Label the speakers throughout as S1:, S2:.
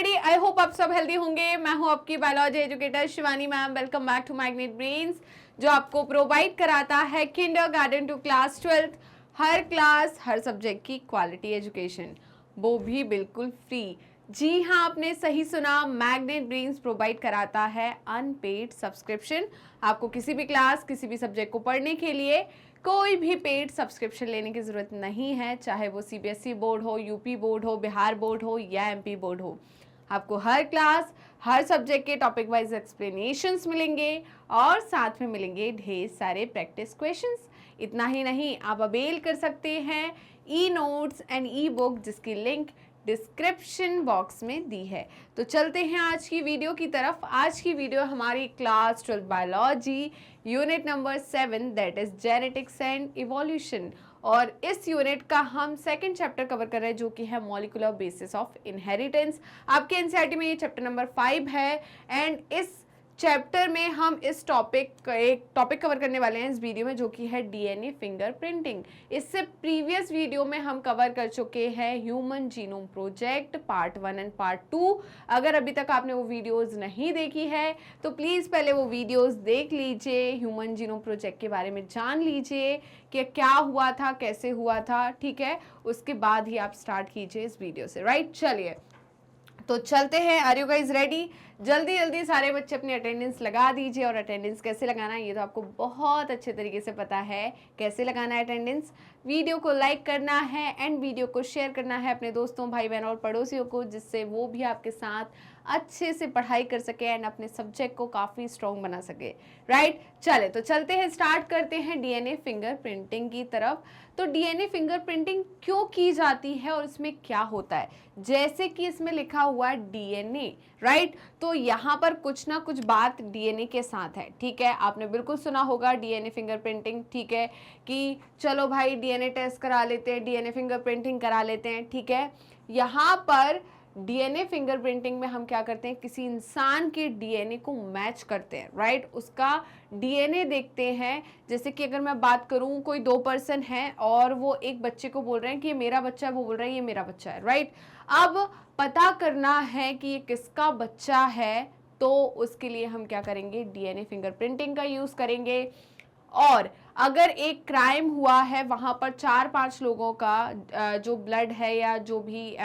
S1: Everybody, I hope आप सब healthy होंगे। मैं हूं आपकी biology educator Shivani ma'am. Welcome back to magnet brains, जो आपको प्रोवाइड कराता है किंडरगार्टन टू क्लास 12 हर क्लास हर सब्जेक्ट की क्वालिटी एजुकेशन, वो भी बिल्कुल फ्री। जी हाँ, आपने सही सुना, मैग्नेट ब्रेन्स प्रोवाइड कराता है अनपेड सब्सक्रिप्शन। आपको किसी भी क्लास किसी भी सब्जेक्ट को पढ़ने के लिए कोई भी पेड सब्सक्रिप्शन लेने की ज़रूरत नहीं है, चाहे वो सीबीएसई बोर्ड हो, यूपी बोर्ड हो, बिहार बोर्ड हो या एमपी बोर्ड हो। आपको हर क्लास हर सब्जेक्ट के टॉपिक वाइज एक्सप्लेनेशंस मिलेंगे और साथ में मिलेंगे ढेर सारे प्रैक्टिस क्वेश्चंस। इतना ही नहीं, आप अवेल कर सकते हैं e notes and E book, जिसकी लिंक डिस्क्रिप्शन बॉक्स में दी है। तो चलते हैं आज की वीडियो की तरफ। आज की वीडियो हमारी class 12 biology unit number 7 that is genetics and evolution, और इस यूनिट का हम सेकंड चैप्टर कवर कर रहे हैं, जो कि है मॉलिक्यूलर बेसिस ऑफ इनहेरिटेंस। आपके एनसीईआरटी में ये चैप्टर नंबर 5 है एंड इस चैप्टर में हम इस एक टॉपिक कवर करने वाले हैं इस वीडियो में, जो कि है डीएनए फिंगरप्रिंटिंग। इससे प्रीवियस वीडियो में हम कवर कर चुके हैं human genome project part 1 and part 2। अगर अभी तक आपने वो वीडियोस नहीं देखी है तो प्लीज़ पहले वो वीडियोस देख लीजिए, ह्यूमन जीनोम प्रोजेक्ट के बारे में जान लीजिए कि क्या हुआ था, कैसे हुआ था, ठीक है। उसके बाद ही आप स्टार्ट कीजिए इस वीडियो से, राइट। चलिए तो चलते हैं। Are you guys ready? जल्दी जल्दी सारे बच्चे अपनी अटेंडेंस लगा दीजिए। और अटेंडेंस कैसे लगाना है ये तो आपको बहुत अच्छे तरीके से पता है। कैसे लगाना है अटेंडेंस? वीडियो को लाइक करना है एंड वीडियो को शेयर करना है अपने दोस्तों, भाई बहन और पड़ोसियों को, जिससे वो भी आपके साथ अच्छे से पढ़ाई कर सके एंड अपने सब्जेक्ट को काफ़ी स्ट्रॉन्ग बना सके, राइट। चले तो चलते हैं, स्टार्ट करते हैं डीएनए फिंगरप्रिंटिंग की तरफ। तो डीएनए फिंगरप्रिंटिंग क्यों की जाती है और इसमें क्या होता है? जैसे कि इसमें लिखा हुआ है डीएनए, राइट। तो यहाँ पर कुछ ना कुछ बात डीएनए के साथ है, ठीक है। आपने बिल्कुल सुना होगा डीएनए फिंगरप्रिंटिंग, ठीक है, कि चलो भाई डीएनए टेस्ट करा लेते हैं, डीएनए फिंगरप्रिंटिंग करा लेते हैं, ठीक है। यहाँ पर डीएनए फिंगरप्रिंटिंग में हम क्या करते हैं, किसी इंसान के डीएनए को मैच करते हैं, राइट। उसका डीएनए देखते हैं। जैसे कि अगर मैं बात करूं, कोई दो पर्सन है और वो एक बच्चे को बोल रहे हैं कि ये मेरा बच्चा है, वो बोल रहा है ये मेरा बच्चा है, राइट। अब पता करना है कि ये किसका बच्चा है, तो उसके लिए हम क्या करेंगे, डीएनए फिंगरप्रिंटिंग का यूज करेंगे। और अगर एक क्राइम हुआ है, वहां पर 4-5 लोगों का जो ब्लड है या जो भी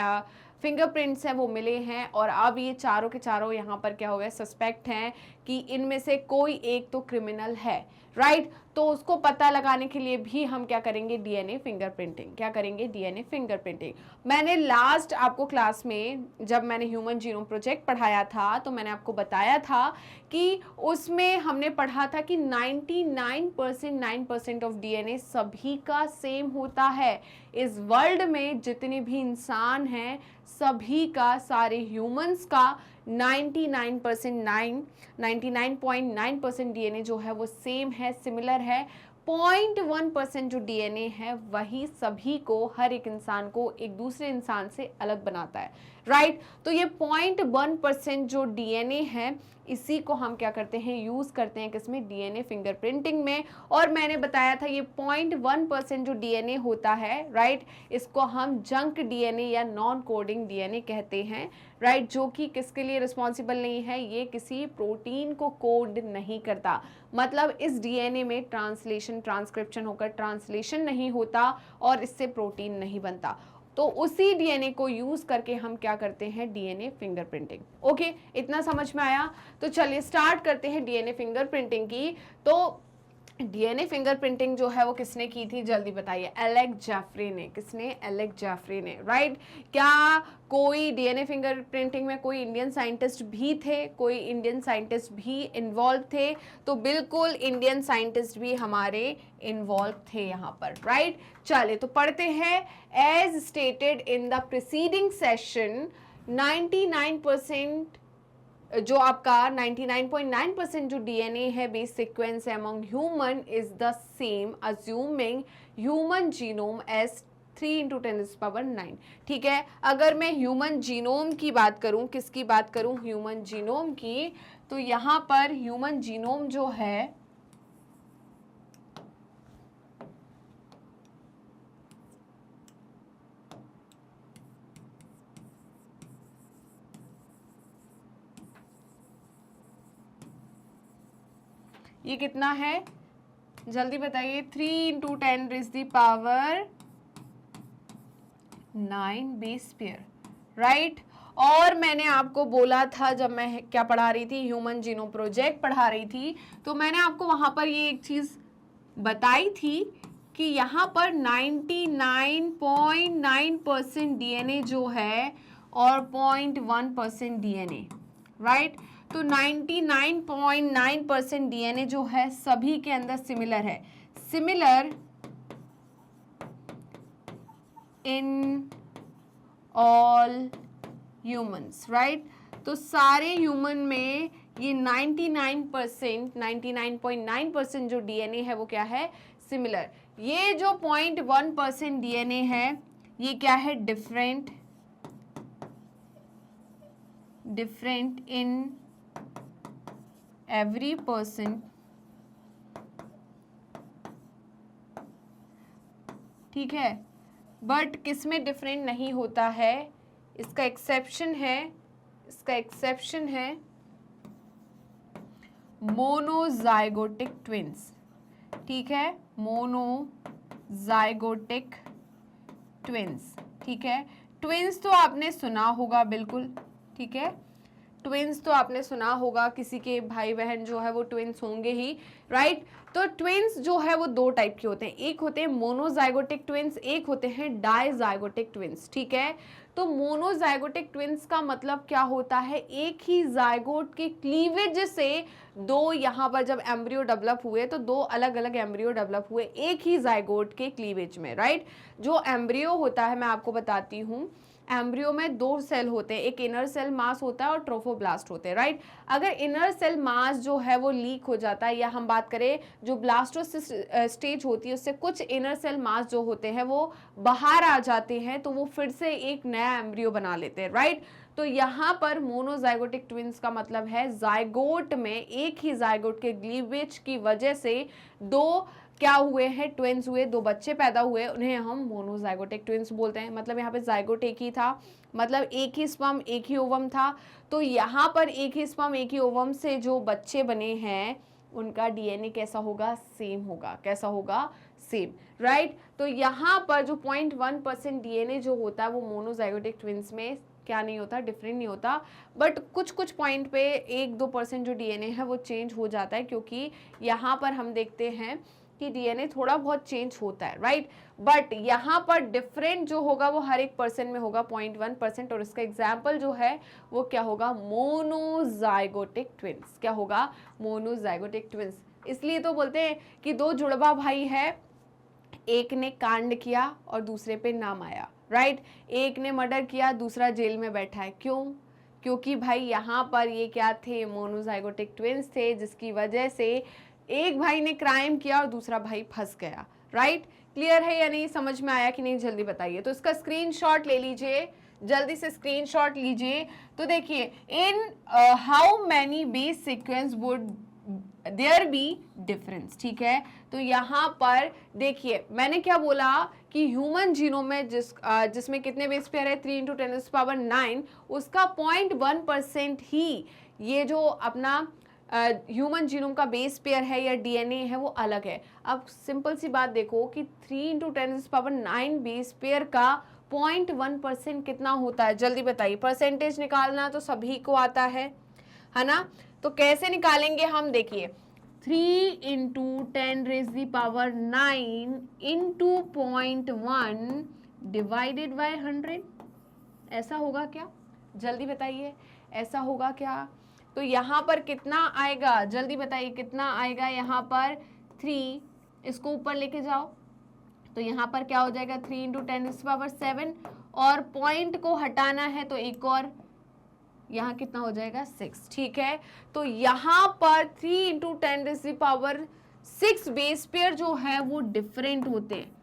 S1: फिंगरप्रिंट्स हैं वो मिले हैं, और अब ये चारों के चारों यहाँ पर क्या हो गए, सस्पेक्ट हैं कि इनमें से कोई एक तो क्रिमिनल है, राइट। तो उसको पता लगाने के लिए भी हम क्या करेंगे, डीएनए फिंगरप्रिंटिंग। क्या करेंगे, डीएनए फिंगरप्रिंटिंग। मैंने लास्ट आपको क्लास में जब मैंने ह्यूमन जीनोम प्रोजेक्ट पढ़ाया था तो मैंने आपको बताया था कि उसमें हमने पढ़ा था कि 99% ऑफ डीएनए सभी का सेम होता है। इस वर्ल्ड में जितने भी इंसान हैं सभी का, सारे ह्यूमंस का 99.9% डीएनए जो है वो सेम है, सिमिलर है। 0.1% जो डीएनए है वही सभी को, हर एक इंसान को एक दूसरे इंसान से अलग बनाता है, राइट। तो ये 0.1% जो डीएनए है, इसी को हम क्या करते हैं, यूज करते हैं किसमें, डीएनए फिंगरप्रिंटिंग में। और मैंने बताया था ये 0.1% जो डीएनए होता है, राइट, इसको हम जंक डीएनए या नॉन कोडिंग डीएनए कहते हैं, राइट, जो कि किसके लिए रिस्पॉन्सिबल नहीं है, ये किसी प्रोटीन को कोड नहीं करता। मतलब इस डीएनए में ट्रांसलेशन, ट्रांसक्रिप्शन होकर ट्रांसलेशन नहीं होता और इससे प्रोटीन नहीं बनता। तो उसी डीएनए को यूज करके हम क्या करते हैं, डीएनए फिंगरप्रिंटिंग। ओके, इतना समझ में आया? तो चलिए स्टार्ट करते हैं डीएनए फिंगरप्रिंटिंग की। तो डीएनए फिंगरप्रिंटिंग जो है वो किसने की थी, जल्दी बताइए। एलेक्स जेफरी ने। किसने? एलेक्स जेफरी ने, राइट। क्या कोई डीएनए फिंगरप्रिंटिंग में कोई इंडियन साइंटिस्ट भी थे? कोई इंडियन साइंटिस्ट भी इन्वॉल्व थे? तो बिल्कुल इंडियन साइंटिस्ट भी हमारे इन्वॉल्व थे यहाँ पर, राइट। चलिए तो पढ़ते हैं। As stated in the preceding session, 99% जो आपका 99.9% जो डीएनए है, बेस सीक्वेंस है among human is the same, assuming human genome as 3 × 10⁹, ठीक है। अगर मैं ह्यूमन जीनोम की बात करूं, किसकी बात करूं, ह्यूमन जीनोम की, तो यहां पर ह्यूमन जीनोम जो है ये कितना है जल्दी बताइए, 3 into 10 raise the power 9 base pair, right. और मैंने आपको बोला था जब मैं क्या पढ़ा रही थी, ह्यूमन जीनोम प्रोजेक्ट पढ़ा रही थी, तो मैंने आपको वहां पर ये एक चीज बताई थी कि यहाँ पर 99.9% डीएनए जो है और 0.1% डीएनए, राइट। तो 99.9% डीएनए जो है सभी के अंदर सिमिलर है, similar in all humans, right. तो सारे ह्यूमन में ये 99.9% जो डीएनए है वो क्या है, सिमिलर। ये जो 0.1% डीएनए है ये क्या है, डिफरेंट इन एवरी पर्सन, ठीक है। बट किसमें डिफरेंट नहीं होता है, इसका एक्सेप्शन है मोनोजाइगोटिक ट्विंस, ठीक है, मोनोजाइगोटिक ट्विंस, ठीक है। ट्विंस तो आपने सुना होगा बिल्कुल, ठीक है, ट्विंस तो आपने सुना होगा, किसी के भाई बहन जो है वो ट्विंस होंगे ही, राइट। तो ट्विंस जो है वो दो टाइप के होते हैं, एक होते हैं मोनोजाइगोटिक ट्विंस, एक होते हैं डाइजाइगोटिक ट्विंस, ठीक है। तो मोनोजाइगोटिक ट्विंस का मतलब क्या होता है, एक ही जाइगोट के क्लीवेज से दो, यहाँ पर जब एम्ब्रियो डेवलप हुए तो दो अलग अलग एम्ब्रियो डेवलप हुए एक ही जाइगोट के क्लीवेज में, राइट। जो एम्ब्रियो होता है मैं आपको बताती हूँ, एम्ब्रियो में दो सेल होते हैं, एक इनर सेल मास होता है और ट्रोफोब्लास्ट होते हैं, राइट। अगर इनर सेल मास जो है वो लीक हो जाता है, या हम बात करें जो ब्लास्टोसिस स्टेज होती है उससे कुछ इनर सेल मास जो होते हैं वो बाहर आ जाते हैं, तो वो फिर से एक नया एम्ब्रियो बना लेते हैं, राइट। तो यहाँ पर मोनोजाइगोटिक ट्विंस का मतलब है जाइगोट में, एक ही जाइगोट के क्लीवेज की वजह से दो क्या हुए हैं, ट्विंस हुए, दो बच्चे पैदा हुए, उन्हें हम मोनोजाइगोटिक ट्विंस बोलते हैं। मतलब यहाँ पे जाइगोट एक ही था, मतलब एक ही स्पर्म एक ही ओवम था, तो यहाँ पर एक ही स्पर्म एक ही ओवम से जो बच्चे बने हैं उनका डीएनए कैसा होगा, सेम होगा, कैसा होगा, सेम, राइट। तो यहाँ पर जो 0.1% डीएनए जो होता है वो मोनोजाइगोटिक ट्विंस में क्या नहीं होता, डिफरेंट नहीं होता, बट कुछ पॉइंट पे 1-2% जो डीएनए है वो चेंज हो जाता है, क्योंकि यहाँ पर हम देखते हैं कि डीएनए थोड़ा बहुत चेंज होता है, राइट। बट यहाँ पर डिफरेंट जो होगा वो हर एक पर्सन में होगा 0.1%, और इसका एग्जाम्पल जो है वो क्या होगा, मोनोजाइगोटिक ट्विंस, क्या होगा, मोनोजाइगोटिक ट्विंस। इसलिए तो बोलते हैं कि दो जुड़वा भाई है, एक ने कांड किया और दूसरे पे नाम आया, राइट। एक ने मर्डर किया, दूसरा जेल में बैठा है, क्यों, क्योंकि भाई यहाँ पर ये क्या थे, मोनोजाइगोटिक ट्विंस थे, जिसकी वजह से एक भाई ने क्राइम किया और दूसरा भाई फंस गया, राइट। क्लियर है या नहीं, समझ में आया कि नहीं, जल्दी बताइए। तो इसका स्क्रीनशॉट ले लीजिए, जल्दी से स्क्रीनशॉट लीजिए। तो देखिए, in how many base sequence would there be difference, ठीक है। तो यहाँ पर देखिए मैंने क्या बोला कि ह्यूमन जीनोम में जिसमें कितने बेस पेयर है, 3 × 10⁹, उसका 0.1% ही ये जो अपना ह्यूमन जीनोम का बेस पेयर है या डीएनए है वो अलग है। अब सिंपल सी बात देखो कि 3 × 10⁹ बेस पेयर का 0.1% कितना होता है, जल्दी बताइए। परसेंटेज निकालना तो सभी को आता है ना, तो कैसे निकालेंगे हम, देखिए 3 × 10⁹ इंटू 0.1 डिवाइडेड बाय 100, ऐसा होगा क्या, जल्दी बताइए, ऐसा होगा क्या। तो यहाँ पर कितना आएगा, जल्दी बताइए कितना आएगा, यहाँ पर 3, इसको ऊपर लेके जाओ तो यहाँ पर क्या हो जाएगा, 3 × 10⁷, और पॉइंट को हटाना है तो एक और, यहाँ कितना हो जाएगा, 6, ठीक है। तो यहाँ पर 3 × 10⁶ बेस पेयर जो है वो डिफरेंट होते हैं,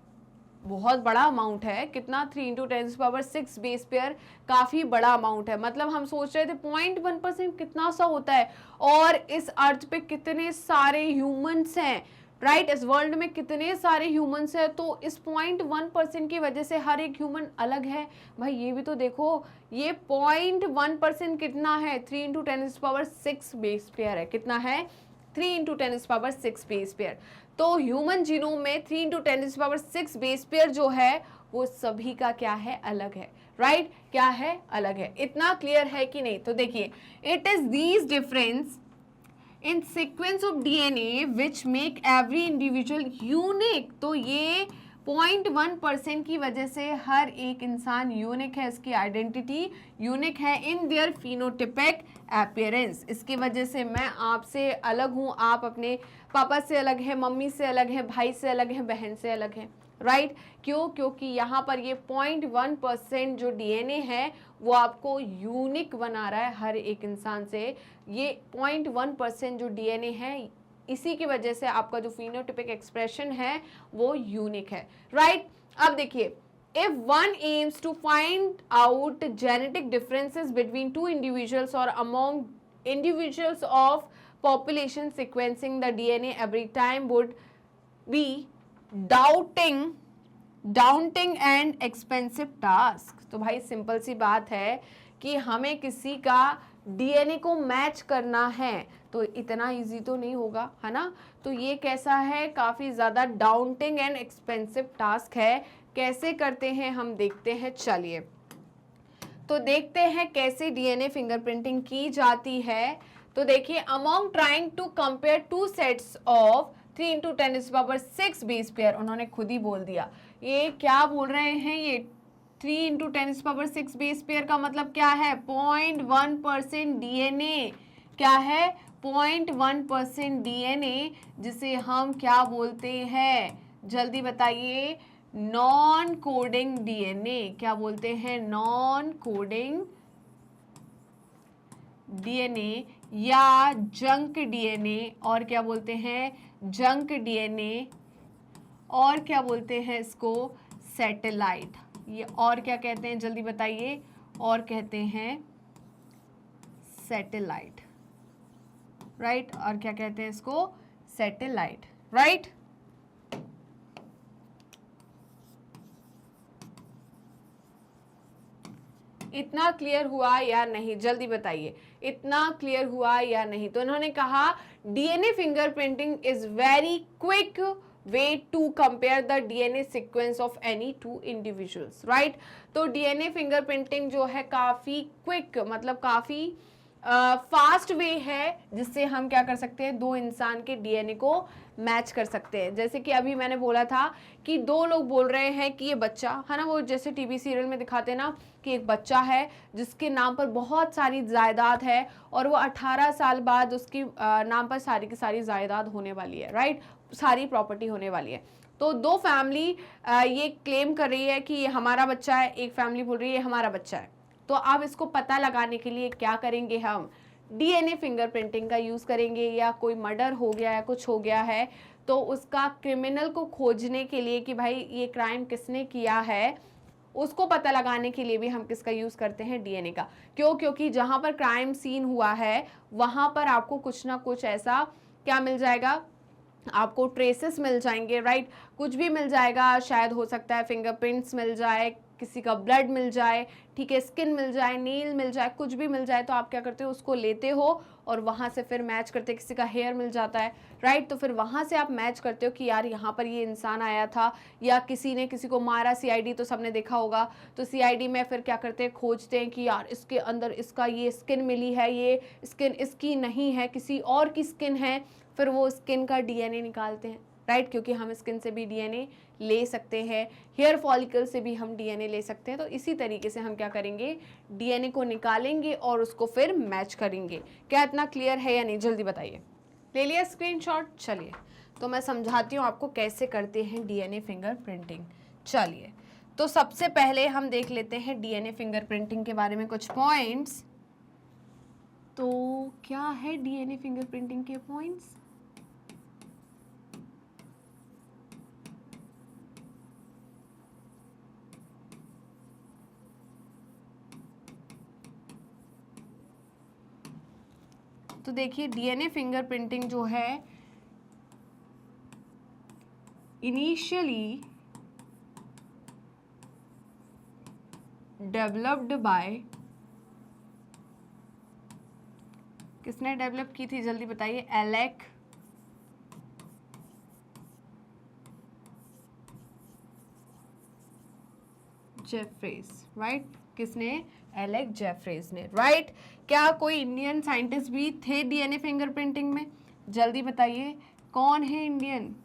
S1: बहुत बड़ा अमाउंट है, कितना, 3 × 10⁶ बेस पेयर, काफी बड़ा अमाउंट है। मतलब हम सोच रहे थे 0.1% कितना सा होता है, और इस अर्थ पे कितने सारे ह्यूमंस हैं, राइट, इस वर्ल्ड में कितने सारे ह्यूमंस हैं, तो इस 0.1% की वजह से हर एक ह्यूमन अलग है। भाई ये भी तो देखो, ये 0.1% कितना है, 3 × 10⁶ बेस पेयर है, कितना है, 3 इंटू 10⁻⁶ बेस पेयर। तो ह्यूमन जीनोम में 3 इंटू 10⁻⁶ बेस पेयर जो है वो सभी का क्या है, अलग है, राइट क्या है, अलग है। इतना क्लियर है कि नहीं? तो देखिए, it is these difference in sequence of DNA which make every individual unique. तो ये 0.1% की वजह से हर एक इंसान यूनिक है, इसकी आइडेंटिटी यूनिक है इन देयर फिनोटिपिक अपीयरेंस। इसकी वजह से मैं आपसे अलग हूँ, आप अपने पापा से अलग है, मम्मी से अलग है, भाई से अलग है, बहन से अलग है, राइट क्यों? क्योंकि यहाँ पर ये 0.1% जो डीएनए है वो आपको यूनिक बना रहा है हर एक इंसान से। ये 0.1% जो डीएनए है, इसी की वजह से आपका जो फिनोटिपिक एक्सप्रेशन है वो यूनिक है, राइट। अब देखिए, if one aims to find out genetic differences between two individuals or among individuals of population, sequencing the DNA every time would be daunting and expensive task। तो भाई simple सी बात है कि हमें किसी का डीएनए को मैच करना है तो इतना इजी तो नहीं होगा, है ना। तो ये कैसा है, काफ़ी ज़्यादा डाउंटिंग एंड एक्सपेंसिव टास्क है। कैसे करते हैं हम देखते हैं, चलिए तो देखते हैं कैसे डीएनए फिंगरप्रिंटिंग की जाती है। तो देखिए, among trying to compare two sets of 3 into 10⁻⁶ base pair, उन्होंने खुद ही बोल दिया। ये क्या बोल रहे हैं, ये 3 इंटू 10⁻⁶ बेस पेयर का मतलब क्या है, 0.1% डीएनए। क्या है, 0.1% डीएनए, जिसे हम क्या बोलते हैं, जल्दी बताइए, नॉन कोडिंग डीएनए। क्या बोलते हैं, नॉन कोडिंग डीएनए या जंक डीएनए, और क्या बोलते हैं, जंक डीएनए, और क्या बोलते हैं इसको, सैटेलाइट। ये और क्या कहते हैं, जल्दी बताइए, और कहते हैं सैटेलाइट, राइट। और क्या कहते हैं इसको, सैटेलाइट, राइट। इतना क्लियर हुआ या नहीं, जल्दी बताइए, इतना क्लियर हुआ या नहीं? तो इन्होंने कहा DNA fingerprinting is very quick way to compare the DNA sequence of any two individuals, right. तो डीएनए फिंगरप्रिंटिंग जो है काफ़ी क्विक, मतलब काफ़ी फास्ट वे है जिससे हम क्या कर सकते हैं, दो इंसान के डीएनए को मैच कर सकते हैं। जैसे कि अभी मैंने बोला था कि दो लोग बोल रहे हैं कि ये बच्चा है ना, वो जैसे टीवी सीरियल में दिखाते हैं ना कि एक बच्चा है जिसके नाम पर बहुत सारी जायदाद है और वो 18 साल बाद उसकी नाम पर सारी की सारी जायदाद होने वाली है, राइट, सारी प्रॉपर्टी होने वाली है। तो दो फैमिली ये क्लेम कर रही है कि ये हमारा बच्चा है, एक फैमिली बोल रही है ये हमारा बच्चा है। तो अब इसको पता लगाने के लिए क्या करेंगे, हम डीएनए फिंगरप्रिंटिंग का यूज़ करेंगे। या कोई मर्डर हो गया है, कुछ हो गया है, तो उसका क्रिमिनल को खोजने के लिए कि भाई ये क्राइम किसने किया है, उसको पता लगाने के लिए भी हम किसका यूज़ करते हैं, डीएनए का। क्यों? क्योंकि जहाँ पर क्राइम सीन हुआ है वहाँ पर आपको कुछ ना कुछ ऐसा क्या मिल जाएगा, आपको ट्रेसेस मिल जाएंगे, राइट, कुछ भी मिल जाएगा। शायद हो सकता है फिंगरप्रिंट्स मिल जाए, किसी का ब्लड मिल जाए, ठीक है, स्किन मिल जाए, नील मिल जाए, कुछ भी मिल जाए। तो आप क्या करते हो, उसको लेते हो और वहाँ से फिर मैच करते हो। किसी का हेयर मिल जाता है, राइट, तो फिर वहाँ से आप मैच करते हो कि यार यहाँ पर ये इंसान आया था, या किसी ने किसी को मारा। सीआईडी तो सबने देखा होगा, तो सीआईडी में फिर क्या करते हैं, खोजते हैं कि यार इसके अंदर इसका ये स्किन मिली है, ये स्किन इसकी नहीं है, किसी और की स्किन है। फिर वो स्किन का डीएनए निकालते हैं, राइट, क्योंकि हम स्किन से भी डीएनए ले सकते हैं, हेयर फॉलिकल से भी हम डीएनए ले सकते हैं। तो इसी तरीके से हम क्या करेंगे, डीएनए को निकालेंगे और उसको फिर मैच करेंगे। क्या इतना क्लियर है या नहीं, जल्दी बताइए। ले लिया स्क्रीनशॉट? चलिए तो मैं समझाती हूँ आपको कैसे करते हैं डीएनए फिंगरप्रिंटिंग। चलिए तो सबसे पहले हम देख लेते हैं डीएनए फिंगरप्रिंटिंग के बारे में कुछ पॉइंट्स। तो क्या है डीएनए फिंगरप्रिंटिंग के पॉइंट्स? तो देखिए, डीएनए फिंगरप्रिंटिंग जो है इनिशियली डेवलप्ड बाय, किसने डेवलप की थी, जल्दी बताइए, एलेक जेफरीज, राइट? किसने? एलेक्स जेफरीज ने, राइट? क्या कोई इंडियन साइंटिस्ट भी थे डीएनए फिंगरप्रिंटिंग में? जल्दी बताइए कौन है इंडियन,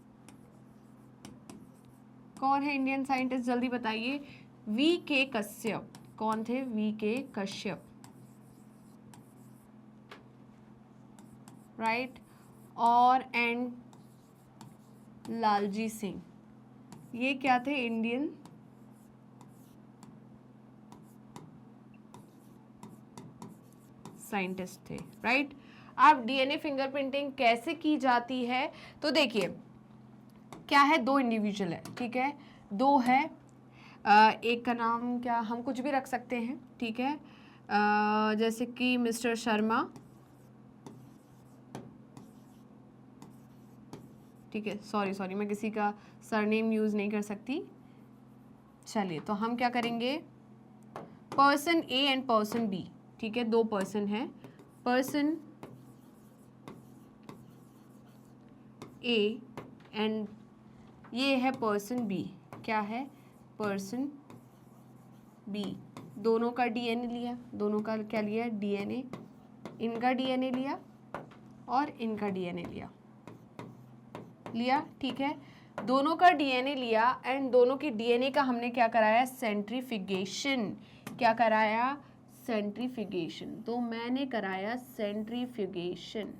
S1: कौन है इंडियन साइंटिस्ट, जल्दी बताइए। वी के कश्यप। कौन थे? वी के कश्यप, राइट? और एंड लालजी सिंह, ये क्या थे? इंडियन साइंटिस्ट थे, राइट? अब डीएनए फिंगरप्रिंटिंग कैसे की जाती है? तो देखिए क्या है, दो इंडिविजुअल है, ठीक है, दो है, एक का नाम क्या, हम कुछ भी रख सकते हैं, ठीक है, जैसे कि मिस्टर शर्मा, ठीक है, सॉरी मैं किसी का सरनेम यूज़ नहीं कर सकती। चलिए तो हम क्या करेंगे, person A and person B, ठीक है, दो पर्सन है, पर्सन ए एंड ये है पर्सन बी, क्या है? पर्सन बी, दोनों का डीएनए लिया, दोनों का क्या लिया? डीएनए, इनका डीएनए लिया और इनका डीएनए लिया, ठीक है, दोनों का डीएनए लिया एंड दोनों की डीएनए का हमने क्या कराया? सेंट्रीफ्यूगेशन। क्या कराया? सेंट्रीफ्यूगेशन। तो मैंने कराया सेंट्रीफ्यूगेशन,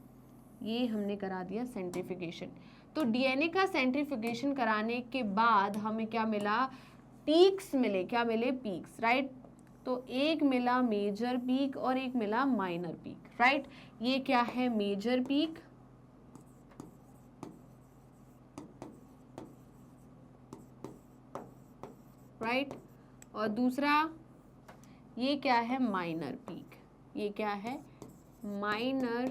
S1: ये हमने करा दिया सेंट्रीफ्यूगेशन। तो डीएनए का सेंट्रीफ्यूगेशन कराने के बाद हमें क्या मिला? पीक्स मिले, क्या मिले? Peaks, right? तो एक मिला मेजर पीक और एक मिला माइनर पीक, राइट? ये क्या है? Major peak, right? और दूसरा ये क्या है? Minor peak. ये क्या है? Minor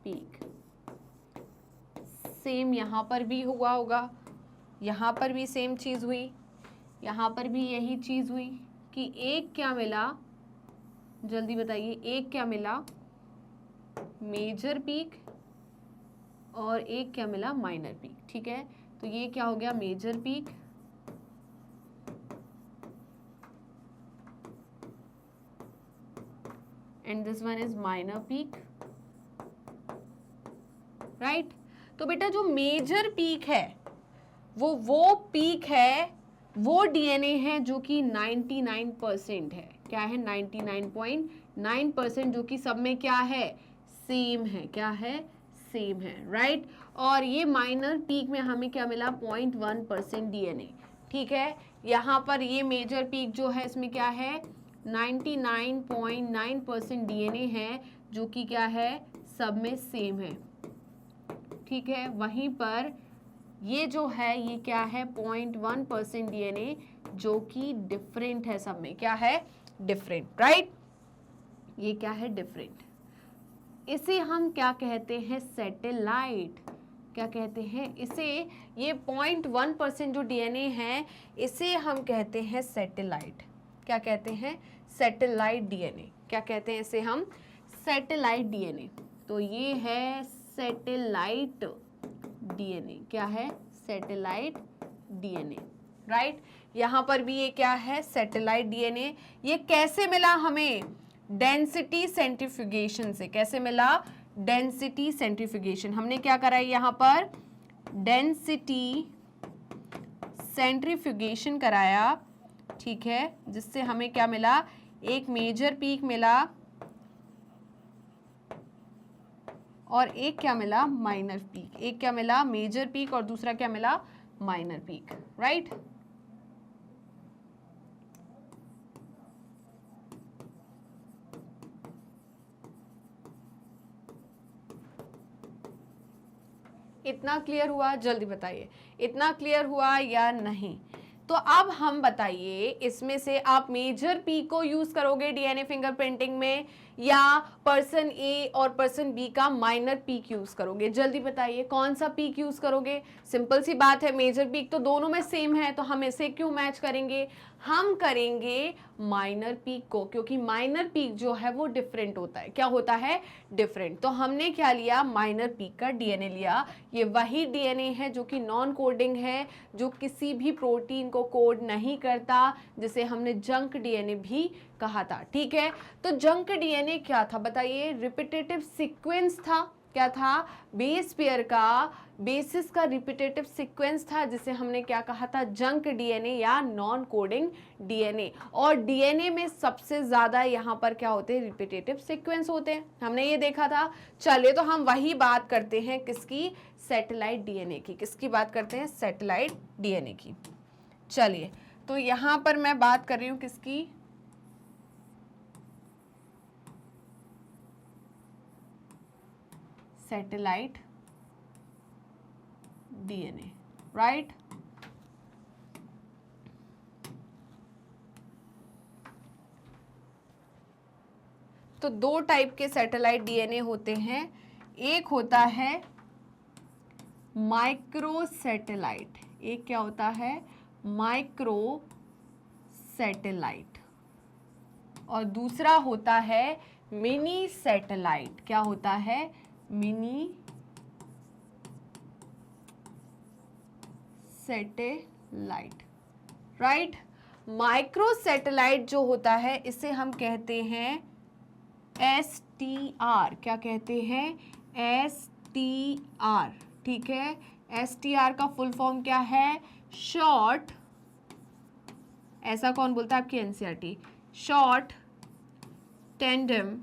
S1: peak. सेम यहाँ पर भी हुआ होगा, यहाँ पर भी सेम चीज़ हुई, यहाँ पर भी यही चीज़ हुई कि एक क्या मिला? जल्दी बताइए, एक क्या मिला? मेजर पीक और एक क्या मिला? माइनर पीक, ठीक है? तो ये क्या हो गया? Major peak and this one is minor peak, right? तो बेटा जो मेजर पीक है वो पीक है, वो डीएनए है जो कि 99% है। क्या है? 99.9% जो कि सब में क्या है? सेम है। क्या है? सेम है, राइट? और ये माइनर पीक में हमें क्या मिला? 0.1% डीएनए, ठीक है? यहाँ पर ये मेजर पीक जो है इसमें क्या है? 99.9% डीएनए है जो कि क्या है? सब में सेम है, ठीक है? वहीं पर ये जो है ये क्या है? 0.1% डीएनए जो कि डिफरेंट है सब में। क्या है? Different, right? ये क्या है? डिफरेंट। इसे हम क्या कहते हैं? सैटेलाइट। क्या कहते हैं इसे? ये 0.1% जो डीएनए है इसे हम कहते हैं सैटेलाइट। क्या कहते हैं? Satellite DNA. क्या कहते हैं इसे हम? Satellite DNA. तो ये है सैटेलाइट डीएनए। क्या है? Satellite DNA, right? यहाँ पर भी ये क्या है? Satellite DNA. ये कैसे मिला हमें? डेंसिटी सेंट्रीफ्यूगेशन से। कैसे मिला? Density centrifugation. हमने क्या करा है यहाँ पर? डेंसिटी सेंट्रीफ्यूगेशन कराया, ठीक है? जिससे हमें क्या मिला? एक मेजर पीक मिला और एक क्या मिला? Minor peak. एक क्या मिला? मेजर पीक और दूसरा क्या मिला? Minor peak, right? इतना क्लियर हुआ? जल्दी बताइए, इतना क्लियर हुआ या नहीं? तो अब हम बताइए इसमें से आप मेजर पी को यूज करोगे डीएनए फिंगरप्रिंटिंग में या पर्सन ए और पर्सन बी का माइनर पीक यूज करोगे? जल्दी बताइए कौन सा पीक यूज करोगे? सिंपल सी बात है, मेजर पीक तो दोनों में सेम है तो हम इसे क्यों मैच करेंगे? हम करेंगे माइनर पीक को, क्योंकि माइनर पीक जो है वो डिफरेंट होता है। क्या होता है? डिफरेंट। तो हमने क्या लिया? माइनर पीक का डीएनए लिया। ये वही डीएनए है जो कि नॉन कोडिंग है, जो किसी भी प्रोटीन को कोड नहीं करता, जिसे हमने जंक डीएनए भी कहा था। ठीक है, तो जंक डीएनए क्या था बताइए? रिपीटेटिव सीक्वेंस था। क्या था? बेस पेयर का, बेसिस का रिपीटेटिव सीक्वेंस था, जिसे हमने क्या कहा था? जंक डीएनए या नॉन कोडिंग डीएनए। और डीएनए में सबसे ज्यादा यहाँ पर क्या होते हैं? रिपीटेटिव सीक्वेंस होते हैं, हमने ये देखा था। चलिए, तो हम वही बात करते हैं किसकी? सैटेलाइट डीएनए की। किसकी बात करते हैं? सैटेलाइट डीएनए की। चलिए, तो यहाँ पर मैं बात कर रही हूँ किसकी? Satellite DNA, right. तो दो टाइप के सैटेलाइट डीएनए होते हैं। एक होता है माइक्रो सैटेलाइट, एक क्या होता है? माइक्रो सैटेलाइट, और दूसरा होता है मिनी सैटेलाइट। क्या होता है? Mini satellite, right. Micro satellite जो होता है इसे हम कहते हैं STR। क्या कहते हैं? STR, ठीक है। STR का फुल फॉर्म क्या है? शॉर्ट, ऐसा कौन बोलता है आपकी NCERT? Short tandem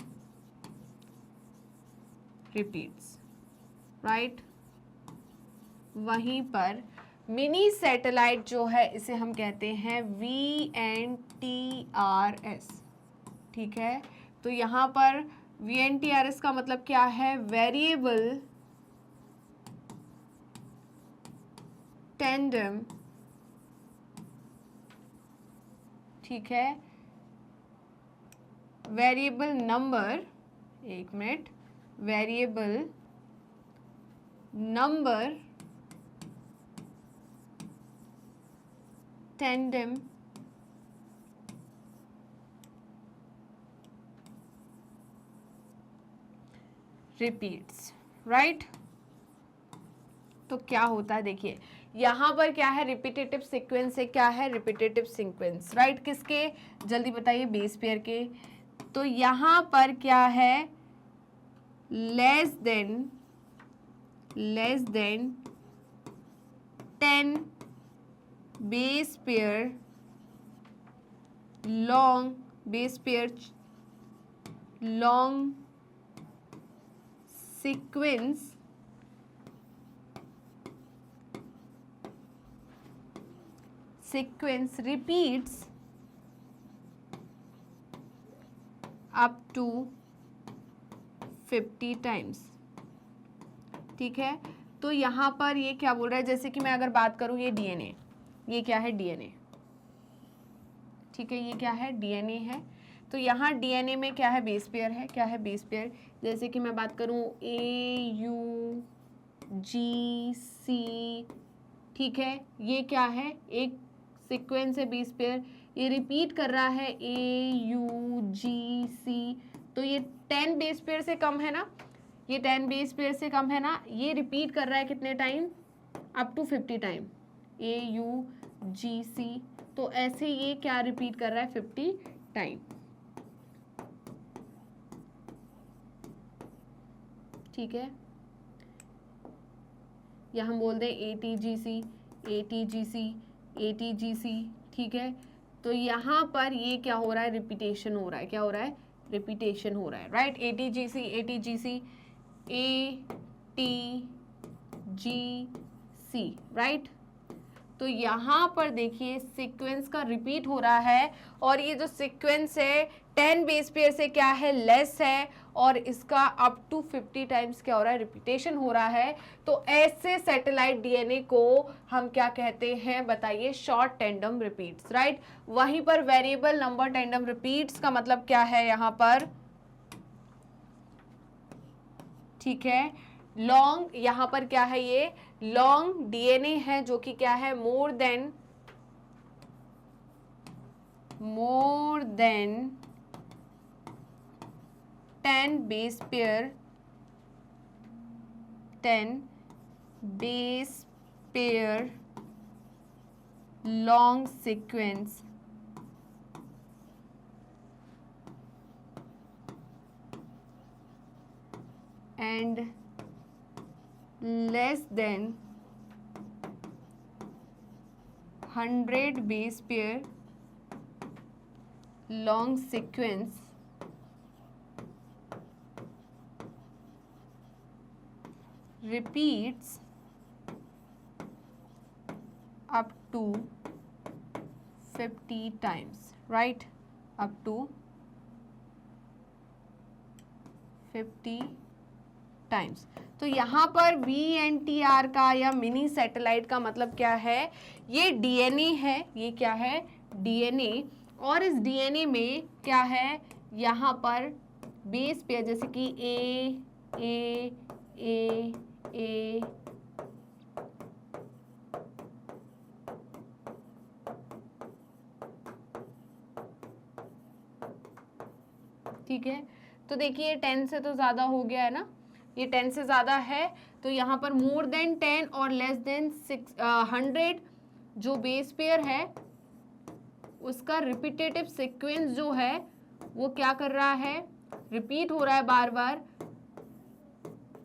S1: repeats, right. वहीं पर मिनी सैटेलाइट जो है इसे हम कहते हैं VNTRS, ठीक है। तो यहाँ पर VNTRS का मतलब क्या है? वेरिएबल टेंडम, ठीक है। वेरिएबल नंबर, एक minute, variable number tandem repeats, right. तो क्या होता है? देखिए, यहाँ पर क्या है? रिपीटेटिव सीक्वेंस है। क्या है? Repetitive sequence, right. किसके? जल्दी बताइए। बेस पेयर के। तो यहाँ पर क्या है? Less than 10 base pair long, base pair long sequence repeats up to 50 times, ठीक है। तो यहाँ पर ये क्या बोल रहा है? जैसे कि मैं अगर बात करूँ, ये डीएनए, ये क्या है? डीएनए, ठीक है। ये क्या है? डीएनए है। तो यहाँ डीएनए में क्या है? बेस पेयर है। क्या है? Base pair. जैसे कि मैं बात करूँ AUGC, ठीक है। ये क्या है? एक सीक्वेंस है, बेस पेयर, ये रिपीट कर रहा है AUGC। तो ये 10 बेस पेयर से कम है ना? ये 10 बेस पेयर से कम है ना? ये रिपीट कर रहा है कितने time? Up to 50 time, AUGC। तो ऐसे ये क्या रिपीट कर रहा है? 50 टाइम, ठीक है। या हम बोल दें ATGC, ठीक है। तो यहाँ पर ये क्या हो रहा है? रिपीटेशन हो रहा है। क्या हो रहा है? रिपीटेशन हो रहा है, राइट। ATGC, right. तो यहाँ पर देखिए सीक्वेंस का रिपीट हो रहा है, और ये जो सीक्वेंस है 10 बेस पेयर से क्या है? लेस है, और इसका अप टू 50 टाइम्स क्या हो रहा है? रिपीटेशन हो रहा है। तो ऐसे सैटेलाइट डीएनए को हम क्या कहते हैं बताइए? Short tandem repeats, right. वहीं पर वेरिएबल नंबर टेंडम रिपीट्स का मतलब क्या है यहाँ पर? ठीक है, लॉन्ग, यहाँ पर क्या है? ये लॉन्ग डीएनए है जो कि क्या है? More than more than 10 base pair long sequence and less than 100 base pair long sequence repeats up to 50 times, right? Up to 50 times. तो यहाँ पर VNTR का या मिनी सैटेलाइट का मतलब क्या है? ये DNA है, ये क्या है? DNA। और इस DNA में क्या है? यहाँ पर बेस पेयर जैसे कि A ठीक है। तो देखिए 10 से तो ज़्यादा हो गया है ना, ये 10 से ज़्यादा है, तो यहाँ पर मोर देन 10 और लेस देन 100 जो बेस पेयर है उसका रिपीटेटिव सीक्वेंस जो है वो क्या कर रहा है? रिपीट हो रहा है बार बार,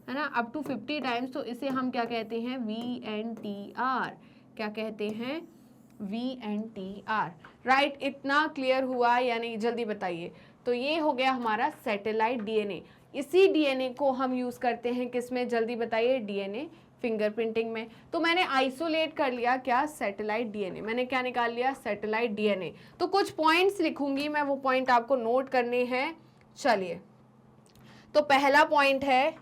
S1: है ना, अप टू 50 टाइम्स। तो इसे हम क्या कहते हैं? VNTR। क्या कहते हैं? VNTR, right. इतना क्लियर हुआ या नहीं? जल्दी बताइए। तो ये हो गया हमारा सैटेलाइट DNA। इसी DNA को हम यूज करते हैं किसमें? जल्दी बताइए। DNA फिंगरप्रिंटिंग में। तो मैंने आइसोलेट कर लिया क्या? Satellite DNA। मैंने क्या निकाल लिया? Satellite DNA। तो कुछ पॉइंट्स लिखूंगी मैं, वो पॉइंट आपको नोट करने हैं। चलिए, तो पहला पॉइंट है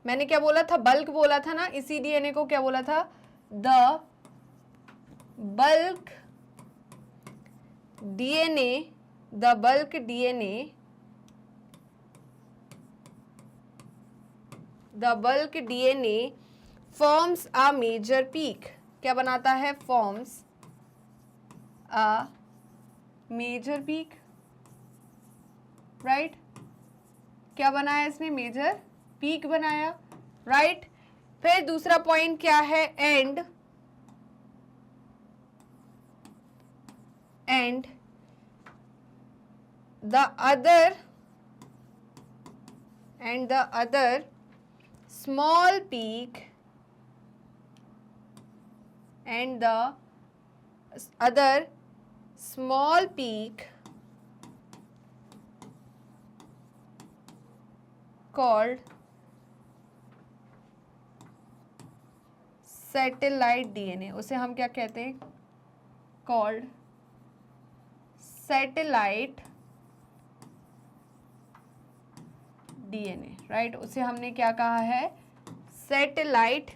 S1: मैंने क्या बोला था? बल्क बोला था ना। इसी DNA को क्या बोला था? The bulk DNA forms a major peak। क्या बनाता है? forms a major peak, right? क्या बनाया इसने? मेजर पीक बनाया, राइट। फिर दूसरा पॉइंट क्या है? And the other small peak called satellite DNA। उसे हम क्या कहते हैं? Called satellite DNA, right. उसे हमने क्या कहा है? Satellite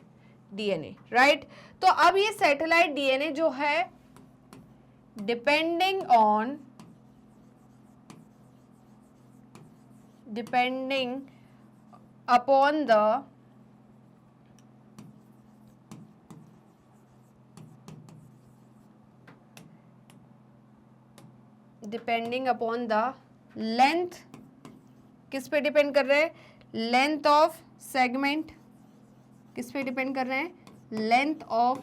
S1: DNA, right. तो अब ये सैटेलाइट DNA जो है डिपेंडिंग अपॉन द लेंथ। किस पे डिपेंड कर रहे हैं? Length of segment. किस पे डिपेंड कर रहे हैं? Length of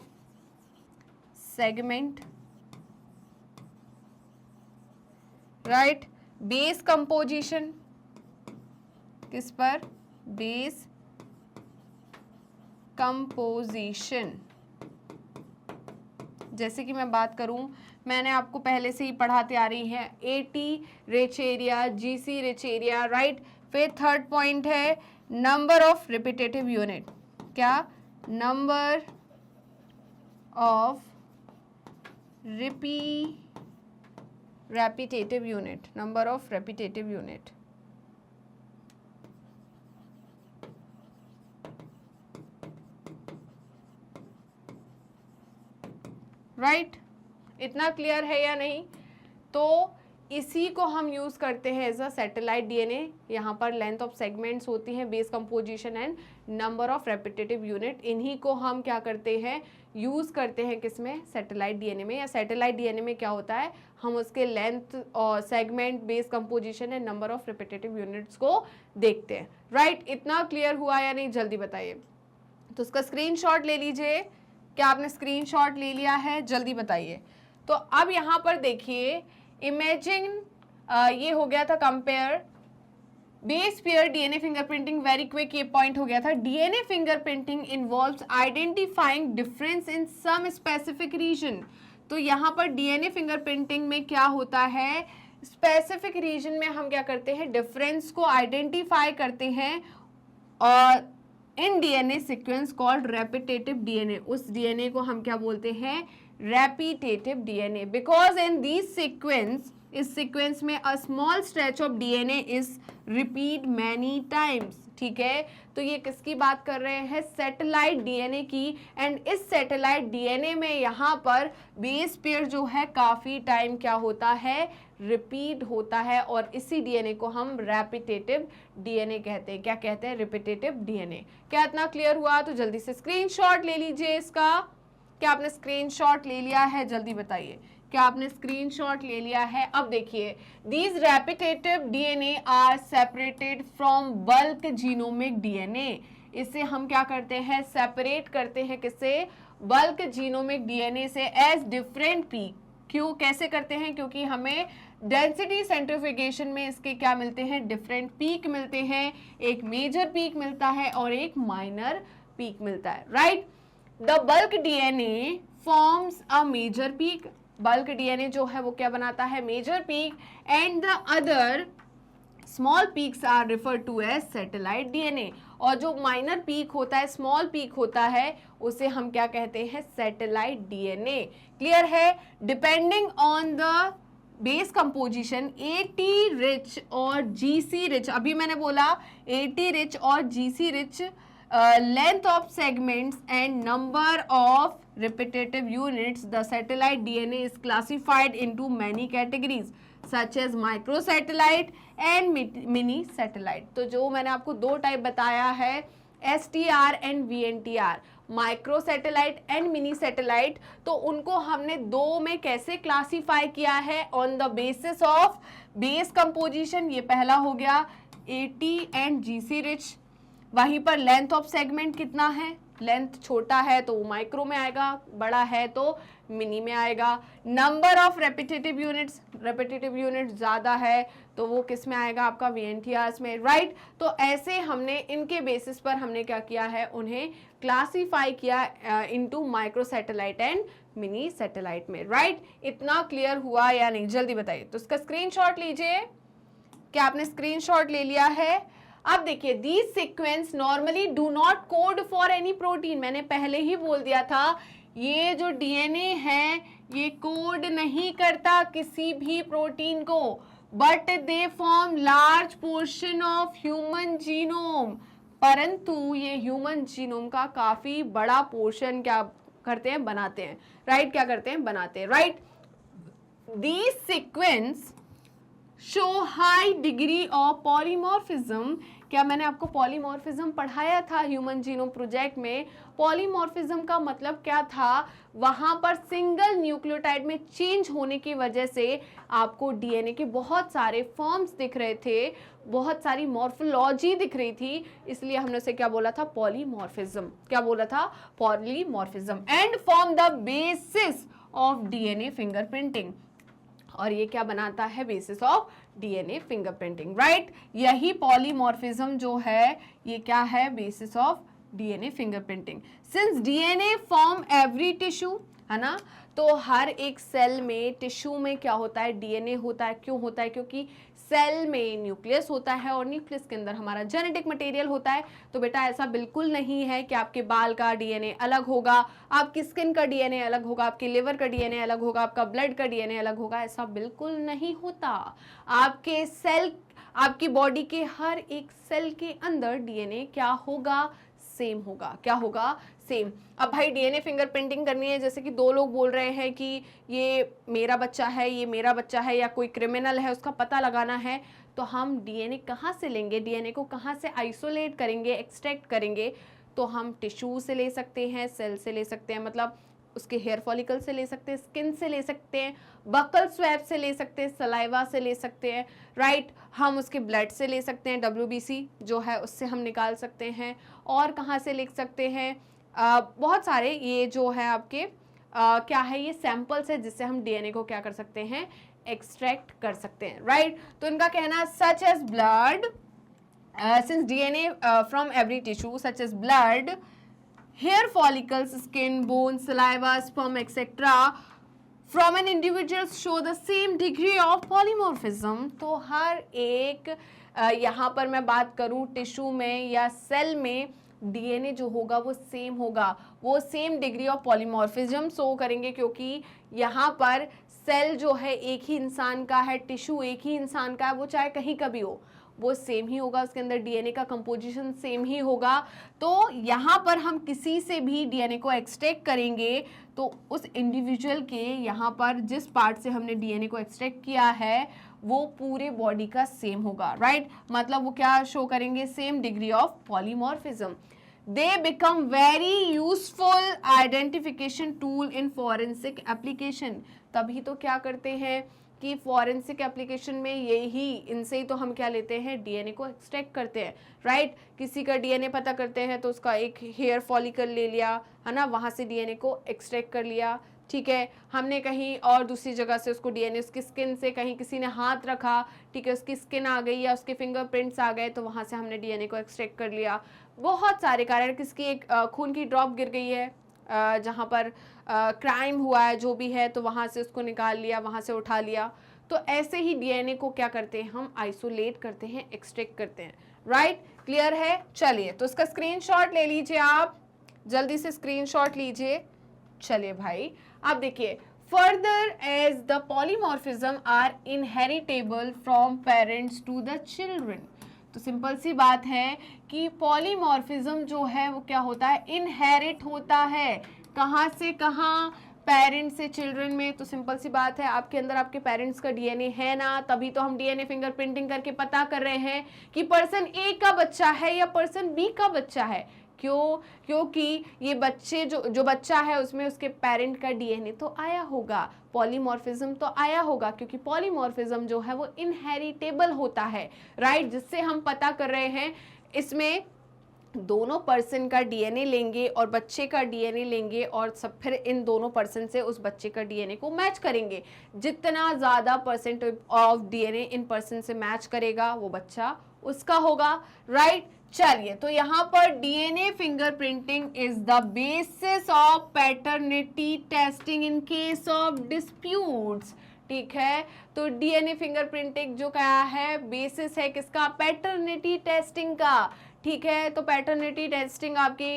S1: segment, right. Base composition किस पर? Base composition. जैसे कि मैं बात करूं, मैंने आपको पहले से ही पढ़ाते आ रही है AT rich area, GC rich area, right. फिर थर्ड पॉइंट है नंबर ऑफ रिपीटेटिव यूनिट। क्या? Number of repetitive unit, number of repetitive unit, right. इतना क्लियर है या नहीं? तो इसी को हम यूज करते हैं एज अ सैटेलाइट DNA। यहाँ पर लेंथ ऑफ सेगमेंट्स होती हैं, base composition and number of repetitive unit, इन्हीं को हम क्या करते हैं? यूज़ करते हैं किसमें, सैटेलाइट डीएनए में। या सैटेलाइट डीएनए में क्या होता है, हम उसके लेंथ और segment, base composition and number of repetitive units को देखते हैं। राइट, इतना क्लियर हुआ या नहीं, जल्दी बताइए। तो उसका स्क्रीनशॉट ले लीजिए। क्या आपने स्क्रीनशॉट ले लिया है, जल्दी बताइए। तो अब यहाँ पर देखिए, इमेजिन ये हो गया था compare base pair DNA fingerprinting, very quick ये पॉइंट हो गया था। DNA fingerprinting involves identifying difference in some specific region. तो यहाँ पर डीएनए फिंगरप्रिंटिंग में क्या होता है, स्पेसिफिक रीजन में हम क्या करते हैं, डिफरेंस को आइडेंटिफाई करते हैं। और in DNA sequence called repetitive DNA, उस डीएनए को हम क्या बोलते हैं, repetitive DNA, because in this sequence, इस सीक्वेंस में a small stretch of DNA is repeat many times. ठीक है, तो ये किसकी बात कर रहे हैं, सैटेलाइट डीएनए की। एंड इस सैटेलाइट डीएनए में यहाँ पर बेस पेयर जो है काफी टाइम क्या होता है, रिपीट होता है। और इसी डीएनए को हम रेपिटेटिव डीएनए कहते हैं। क्या कहते हैं, रिपीटेटिव डीएनए। क्या इतना क्लियर हुआ? तो जल्दी से स्क्रीनशॉट ले लीजिए इसका। क्या आपने स्क्रीनशॉट ले लिया है, जल्दी बताइए। क्या आपने स्क्रीनशॉट ले लिया है? अब देखिए, these repetitive DNA are separated from bulk genomic DNA. इसे हम क्या करते हैं, सेपरेट करते हैं किससे, बल्क जीनोमिक डीएनए से, एज डिफरेंट पीक। क्यों, कैसे करते हैं, क्योंकि हमें डेंसिटी सेंट्रिफिकेशन में इसके क्या मिलते हैं, डिफरेंट पीक मिलते हैं। एक मेजर पीक मिलता है और एक माइनर पीक मिलता है। Right, the bulk DNA forms a major peak. Bulk DNA जो है वो क्या बनाता है, major peak. And the other small peaks are referred to as satellite DNA. और जो माइनर पीक होता है, स्मॉल पीक होता है, उसे हम क्या कहते हैं, सैटेलाइट डीएनए। क्लियर है? Depending on the base composition, eighty rich और जीसी रिच, अभी मैंने बोला एटी रिच और GC rich, length of segments and number of repetitive units, the satellite DNA is classified into many categories such as microsatellite and mini satellite। तो जो मैंने आपको दो टाइप बताया है, STR and VNTR, micro satellite and mini satellite, तो उनको हमने दो में कैसे क्लासीफाई किया है, on the basis of base composition. ये पहला हो गया, AT एंड GC रिच। वहीं पर लेंथ ऑफ सेगमेंट कितना है, लेंथ छोटा है तो वो माइक्रो में आएगा, बड़ा है तो मिनी में आएगा। Number of repetitive units, repetitive unit ज़्यादा है तो वो किस में आएगा, आपका VNTRs में। राइट, तो ऐसे हमने इनके बेसिस पर हमने क्या किया है, उन्हें क्लासीफाई किया into micro satellite and mini satellite में। राइट, इतना क्लियर हुआ या नहीं, जल्दी बताइए। तो इसका स्क्रीनशॉट लीजिए। क्या आपने स्क्रीनशॉट ले लिया है? अब देखिए, these sequence normally do not code for any protein. मैंने पहले ही बोल दिया था, ये जो डीएनए है ये कोड नहीं करता किसी भी प्रोटीन को, but they form large portion of human genome. परंतु ये ह्यूमन जीनोम का काफी बड़ा पोर्शन क्या करते हैं, बनाते हैं। राइट, क्या करते हैं, बनाते हैं। Right, these sequence show high degree of polymorphism. क्या मैंने आपको पॉलीमॉर्फिज्म पढ़ाया था ह्यूमन जीनोम प्रोजेक्ट में? पॉलीमॉर्फिज्म का मतलब क्या था, वहां पर सिंगल न्यूक्लियोटाइड में चेंज होने की वजह से आपको डीएनए के बहुत सारे फॉर्म्स दिख रहे थे, बहुत सारी मॉर्फोलॉजी दिख रही थी, इसलिए हमने उसे क्या बोला था, पॉलीमॉर्फिज्म। क्या बोला था, polymorphism. And form the basis of DNA fingerprinting. और ये क्या बनाता है, basis of DNA fingerprinting. Right, यही पॉलीमॉर्फिज्म जो है ये क्या है, basis of DNA fingerprinting. Since DNA form every tissue, है ना, तो हर एक सेल में, टिश्यू में क्या होता है, डीएनए होता है। क्यों होता है, क्योंकि सेल में न्यूक्लियस होता है और न्यूक्लियस के अंदर हमारा जेनेटिक मटेरियल होता है। तो बेटा ऐसा बिल्कुल नहीं है कि आपके बाल का डीएनए अलग होगा, आपकी स्किन का डीएनए अलग होगा, आपके लिवर का डीएनए अलग होगा, आपका ब्लड का डीएनए अलग होगा। ऐसा बिल्कुल नहीं होता। आपके सेल, आपकी बॉडी के हर एक सेल के अंदर डीएनए क्या होगा, सेम होगा। क्या होगा, सेम। अब भाई डीएनए फिंगरप्रिंटिंग करनी है, जैसे कि दो लोग बोल रहे हैं कि ये मेरा बच्चा है, ये मेरा बच्चा है, या कोई क्रिमिनल है उसका पता लगाना है, तो हम डीएनए कहाँ से लेंगे, डीएनए को कहाँ से आइसोलेट करेंगे, एक्सट्रैक्ट करेंगे? तो हम टिश्यू से ले सकते हैं, सेल से ले सकते हैं, मतलब उसके हेयर फॉलिकल से ले सकते हैं, स्किन से ले सकते हैं, बकल स्वैब से ले सकते हैं, सलाइवा से ले सकते हैं, राइट। हम उसके ब्लड से ले सकते हैं, WBC जो है उससे हम निकाल सकते हैं। और कहाँ से ले सकते हैं, बहुत सारे ये जो है आपके क्या है, ये सैंपल्स है जिससे हम DNA को क्या कर सकते हैं, एक्सट्रैक्ट कर सकते हैं, राइट। तो इनका कहना such as blood, since DNA from every tissue such as blood, hair follicles, skin, bones, saliva, sperm, etc. from an individual show the same degree of polymorphism. तो हर एक यहाँ पर मैं बात करूँ टिश्यू में या सेल में, DNA जो होगा वो सेम होगा, वो same degree of polymorphism show करेंगे, क्योंकि यहाँ पर सेल जो है एक ही इंसान का है, टिश्यू एक ही इंसान का है, वो चाहे कहीं का भी हो वो सेम ही होगा, उसके अंदर DNA का कंपोजिशन सेम ही होगा। तो यहाँ पर हम किसी से भी DNA को एक्सट्रैक्ट करेंगे तो उस इंडिविजुअल के यहाँ पर जिस पार्ट से हमने DNA को एक्सट्रैक्ट किया है वो पूरे बॉडी का सेम होगा, राइट। मतलब वो क्या शो करेंगे, same degree of polymorphism. They become very useful identification tool in forensic application. तभी तो क्या करते हैं कि फॉरेंसिक एप्लीकेशन में यही, इनसे ही तो हम क्या लेते हैं, DNA को एक्सट्रैक्ट करते हैं, राइट। किसी का DNA पता करते हैं तो उसका एक हेयर फॉलिकल ले लिया है ना, वहाँ से DNA को एक्सट्रैक्ट कर लिया, ठीक है। हमने कहीं और दूसरी जगह से उसको DNA, उसकी स्किन से कहीं किसी ने हाथ रखा, ठीक है, उसकी स्किन आ गई या उसके फिंगरप्रिंट्स आ गए तो वहाँ से हमने DNA को एक्सट्रैक्ट कर लिया। बहुत सारे कारण, किसकी एक खून की ड्रॉप गिर गई है जहाँ पर क्राइम हुआ है जो भी है, तो वहाँ से उसको निकाल लिया, वहाँ से उठा लिया। तो ऐसे ही DNA को क्या करते हैं, हम आइसोलेट करते हैं, एक्सट्रैक्ट करते हैं, राइट। क्लियर है, चलिए तो इसका स्क्रीनशॉट ले लीजिए, आप जल्दी से स्क्रीनशॉट लीजिए। चलिए भाई आप देखिए, further as the polymorphism are inheritable from parents to the children. तो सिंपल सी बात है कि पॉलीमॉर्फिज्म जो है वो क्या होता है, इनहेरिट होता है। कहाँ से कहाँ, पेरेंट्स से चिल्ड्रन में। तो सिंपल सी बात है, आपके अंदर आपके पेरेंट्स का DNA है ना, तभी तो हम DNA फिंगरप्रिंटिंग करके पता कर रहे हैं कि पर्सन A का बच्चा है या पर्सन B का बच्चा है। क्यों, क्योंकि ये बच्चे जो बच्चा है उसमें उसके पेरेंट का DNA तो आया होगा, पॉलीमॉर्फिज्म तो आया होगा, क्योंकि पॉलीमॉर्फिज्म जो है वो इनहेरिटेबल होता है, राइट। जिससे हम पता कर रहे हैं, इसमें दोनों पर्सन का DNA लेंगे और बच्चे का DNA लेंगे और सब फिर इन दोनों पर्सन से उस बच्चे का DNA को मैच करेंगे। जितना ज़्यादा percent of DNA in person से मैच करेगा वो बच्चा उसका होगा, राइट। चलिए तो यहाँ पर DNA fingerprinting is the basis of paternity testing in case of disputes, ठीक है। तो DNA फिंगरप्रिंटिंग जो क्या है, बेसिस है किसका, पैटर्निटी टेस्टिंग का, ठीक है। तो पैटर्निटी टेस्टिंग आपकी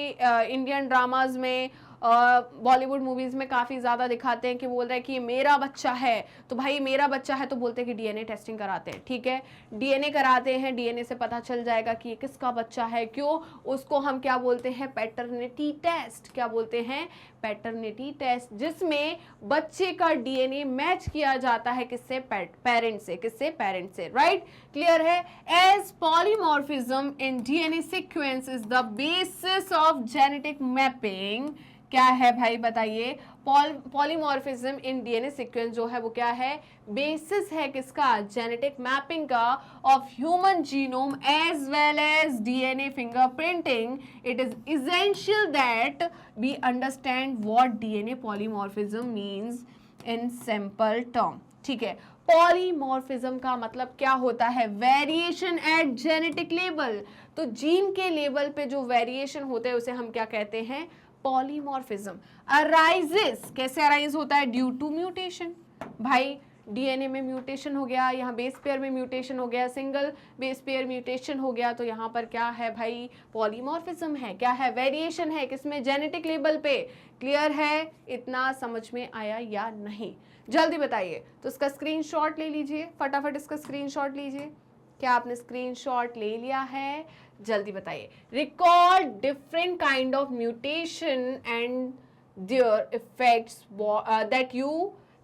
S1: इंडियन ड्रामाज में, बॉलीवुड मूवीज में काफ़ी ज़्यादा दिखाते हैं कि बोल रहे हैं कि ये मेरा बच्चा है, तो भाई मेरा बच्चा है तो बोलते हैं कि DNA टेस्टिंग कराते हैं, ठीक है। DNA कराते हैं, DNA से पता चल जाएगा कि ये किसका बच्चा है, क्यों, उसको हम क्या बोलते हैं, पैटर्निटी टेस्ट। क्या बोलते हैं, पैटर्निटी टेस्ट, जिसमें बच्चे का DNA मैच किया जाता है किससे, पेरेंट से, किससे, पेरेंट से, राइट। क्लियर है। As polymorphism in DNA sequence is the basis of genetic mapping. क्या है भाई बताइए, पॉलीमॉर्फिज्म इन DNA सीक्वेंस जो है वो क्या है, बेसिस है किसका, जेनेटिक मैपिंग का, of human genome as well as DNA fingerprinting. It is essential that we understand what DNA polymorphism means in simple term, ठीक है। पॉलीमॉर्फिज्म का मतलब क्या होता है, वेरिएशन एट जेनेटिक लेवल। तो जीन के लेवल पे जो वेरिएशन होते हैं उसे हम क्या कहते हैं, पॉलीमॉर्फिज्म। अराइजेस, कैसे अराइज होता है, ड्यू टू म्यूटेशन। भाई DNA में म्यूटेशन हो गया, यहाँ बेस पेयर में म्यूटेशन हो गया, सिंगल बेस पेयर म्यूटेशन हो गया, तो यहाँ पर क्या है भाई, पॉलीमॉर्फिज्म है। क्या है, वेरिएशन है किसमें, जेनेटिक लेवल पे। क्लियर है, इतना समझ में आया या नहीं, जल्दी बताइए। तो इसका स्क्रीनशॉट ले लीजिए, फटाफट इसका स्क्रीनशॉट लीजिए। क्या आपने स्क्रीनशॉट ले लिया है, जल्दी बताइए। Record different kind of mutation and there effects that you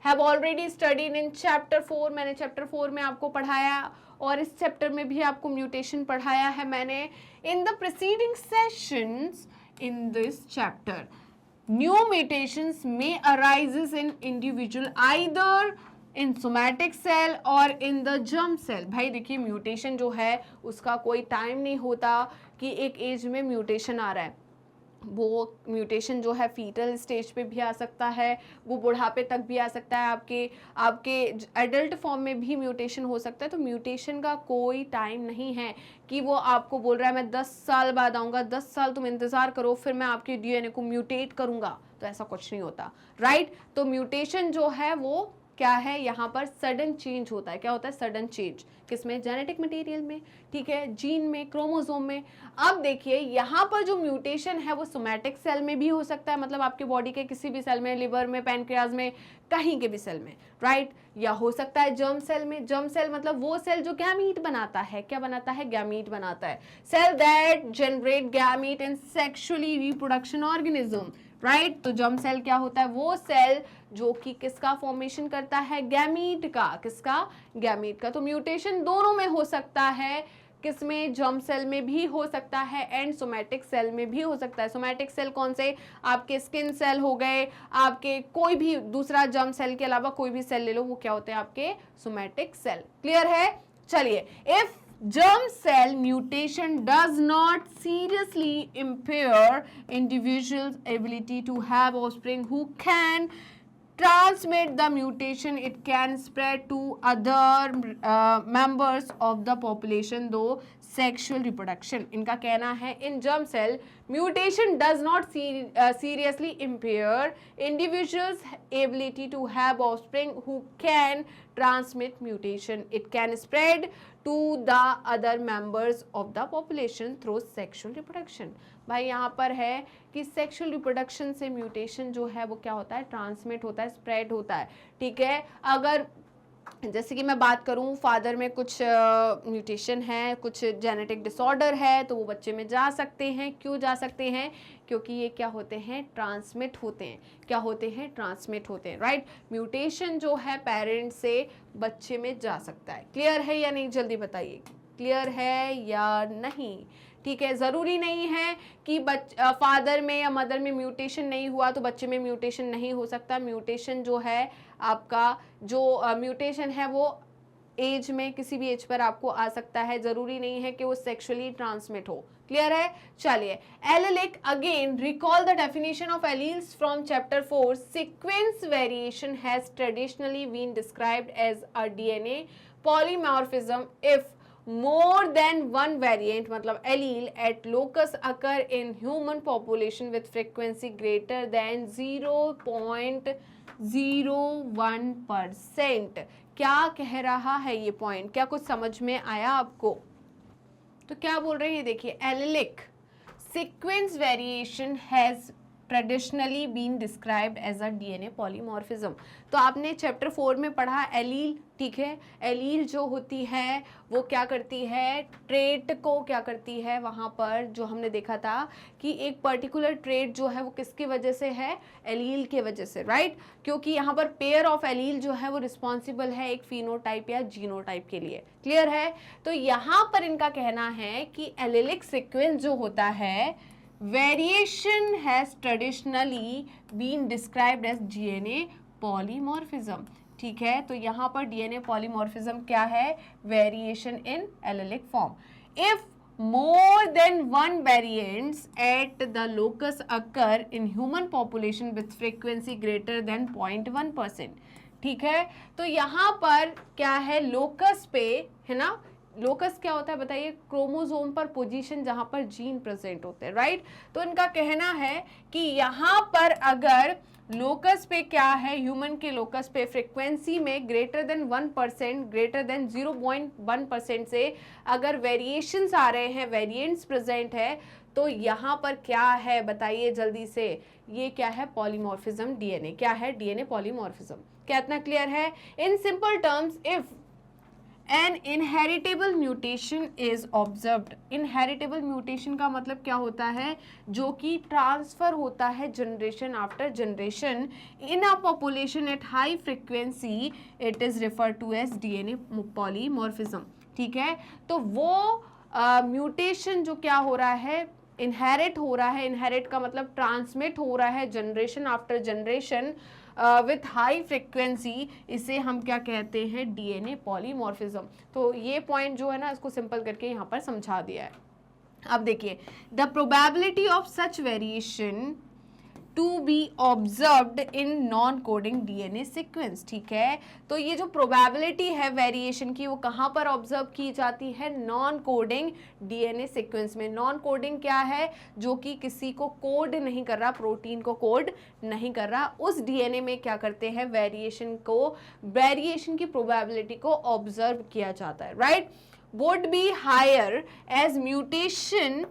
S1: have already studied in chapter 4, मैंने चैप्टर 4 में आपको पढ़ाया और इस चैप्टर में भी आपको म्यूटेशन पढ़ाया है मैंने इन the preceding sessions in this chapter. New mutations may arises in individual either in somatic cell or in the germ cell. भाई देखिए म्यूटेशन जो है उसका कोई टाइम नहीं होता कि एक एज में म्यूटेशन आ रहा है. वो म्यूटेशन जो है फीटल स्टेज पे भी आ सकता है, वो बुढ़ापे तक भी आ सकता है, आपके एडल्ट फॉर्म में भी म्यूटेशन हो सकता है. तो म्यूटेशन का कोई टाइम नहीं है कि वो आपको बोल रहा है मैं 10 साल बाद आऊँगा, 10 साल तुम इंतज़ार करो फिर मैं आपके डीएनए को म्यूटेट करूँगा. तो ऐसा कुछ नहीं होता, राइट. तो म्यूटेशन जो है वो क्या है, यहाँ पर सडन चेंज होता है. क्या होता है? Sudden change. किसमें? जेनेटिक मटेरियल में, ठीक है, जीन में, क्रोमोसोम में. अब देखिए यहाँ पर जो म्यूटेशन है वो सोमैटिक सेल में भी हो सकता है, मतलब आपके बॉडी के किसी भी सेल में, लिवर में, पैनक्रियाज में, कहीं के भी सेल में, राइट. या हो सकता है जर्म सेल में. जर्म सेल मतलब वो सेल जो गैमीट बनाता है. क्या बनाता है? गैमीट बनाता है. Cell that generate gamete in sexually reproduction organism, right. तो जर्म सेल क्या होता है? वो सेल जो कि किसका फॉर्मेशन करता है? गैमीट का. किसका? गैमीट का. तो म्यूटेशन दोनों में हो सकता है. किसमें? जर्म सेल में भी हो सकता है एंड सोमैटिक सेल में भी हो सकता है. सोमैटिक सेल कौन से? आपके स्किन सेल हो गए, आपके कोई भी दूसरा जर्म सेल के अलावा कोई भी सेल ले लो, वो क्या होते हैं? आपके सोमैटिक सेल. क्लियर है? चलिए, if germ cell mutation does not seriously impair individual's ability to have offspring who can transmit the mutation, it can spread to other members of the population though sexual reproduction. इनका कहना है in germ cell mutation does not seriously impair individuals ability to have offspring who can transmit mutation, it can spread to the other members of the population through sexual reproduction. भाई यहाँ पर है कि sexual reproduction से mutation जो है वो क्या होता है? ट्रांसमिट होता है, स्प्रेड होता है, ठीक है. अगर जैसे कि मैं बात करूं फादर में कुछ म्यूटेशन है, कुछ जेनेटिक डिसऑर्डर है, तो वो बच्चे में जा सकते हैं. क्यों जा सकते हैं? क्योंकि ये क्या होते हैं? ट्रांसमिट होते हैं. क्या होते हैं? ट्रांसमिट होते हैं, राइट. म्यूटेशन जो है पेरेंट से बच्चे में जा सकता है. क्लियर है या नहीं? जल्दी बताइए, क्लियर है या नहीं? ठीक है. ज़रूरी नहीं है कि फादर में या मदर में म्यूटेशन नहीं हुआ तो बच्चे में म्यूटेशन नहीं हो सकता. म्यूटेशन जो है आपका, जो म्यूटेशन है वो एज में, किसी भी एज पर आपको आ सकता है. ज़रूरी नहीं है कि वो सेक्सुअली ट्रांसमिट हो. क्लियर है? चलिए, allelic again recall the definition of alleles from chapter 4. Sequence variation has traditionally been described as a DNA polymorphism if more than one variant मतलब allele at locus occur in human population with frequency greater than 0.01%. क्या कह रहा है ये point? क्या कुछ समझ में आया आपको? तो क्या बोल रहे हैं? देखिए, allelic sequence variation has traditionally been described as a DNA polymorphism. तो आपने चैप्टर 4 में पढ़ा एलील, ठीक है. एलील जो होती है वो क्या करती है? ट्रेट को क्या करती है? वहाँ पर जो हमने देखा था कि एक पर्टिकुलर ट्रेट जो है वो किसकी वजह से है? एलील के वजह से, राइट. क्योंकि यहाँ पर पेयर ऑफ एलील जो है वो रिस्पॉन्सिबल है एक फिनोटाइप या जीनोटाइप के लिए. क्लियर है? तो यहाँ पर इनका कहना है कि एलेलिक सीक्वेंस जो होता है, variation has traditionally been described as DNA polymorphism. ठीक है. तो यहाँ पर DNA polymorphism क्या है? Variation in allelic form. If more than one variants at the locus occur in human population with frequency greater than 0.1%. ठीक है. तो यहाँ पर क्या है? लोकस पे है ना. लोकस क्या होता है बताइए? क्रोमोसोम पर पोजीशन जहां पर जीन प्रेजेंट होते हैं, राइट. तो इनका कहना है कि यहाँ पर अगर लोकस पे क्या है, ह्यूमन के लोकस पे फ्रीक्वेंसी में ग्रेटर देन 1%, ग्रेटर देन 0.1% से अगर वेरिएशंस आ रहे हैं, वेरिएंट्स प्रेजेंट है, तो यहाँ पर क्या है बताइए जल्दी से? ये क्या है? Polymorphism DNA. क्या है? DNA polymorphism. क्या इतना क्लियर है? In simple terms, if an inheritable mutation is observed. Inheritable mutation का मतलब क्या होता है, जो कि ट्रांसफर होता है generation after generation in a population at high frequency, it is refer to as DNA polymorphism. ठीक है, तो वो म्यूटेशन जो क्या हो रहा है, इनहेरिट हो रहा है, इनहेरिट का मतलब ट्रांसमिट हो रहा है generation after generation with high frequency, इसे हम क्या कहते हैं, डीएनए पॉलीमॉर्फिज्म। तो ये पॉइंट जो है ना, इसको सिंपल करके यहाँ पर समझा दिया है। अब देखिए, the probability of such variation to be observed in non coding DNA sequence. ठीक है, तो ये जो प्रोबेबिलिटी है वेरिएशन की, वो कहाँ पर ऑब्जर्व की जाती है, नॉन कोडिंग डीएनए सीक्वेंस में। नॉन कोडिंग क्या है, जो कि किसी को कोड नहीं कर रहा, प्रोटीन को कोड नहीं कर रहा, उस डीएनए में क्या करते हैं, वेरिएशन की प्रोबेबिलिटी को ऑब्जर्व किया जाता है, right. Would be higher as mutation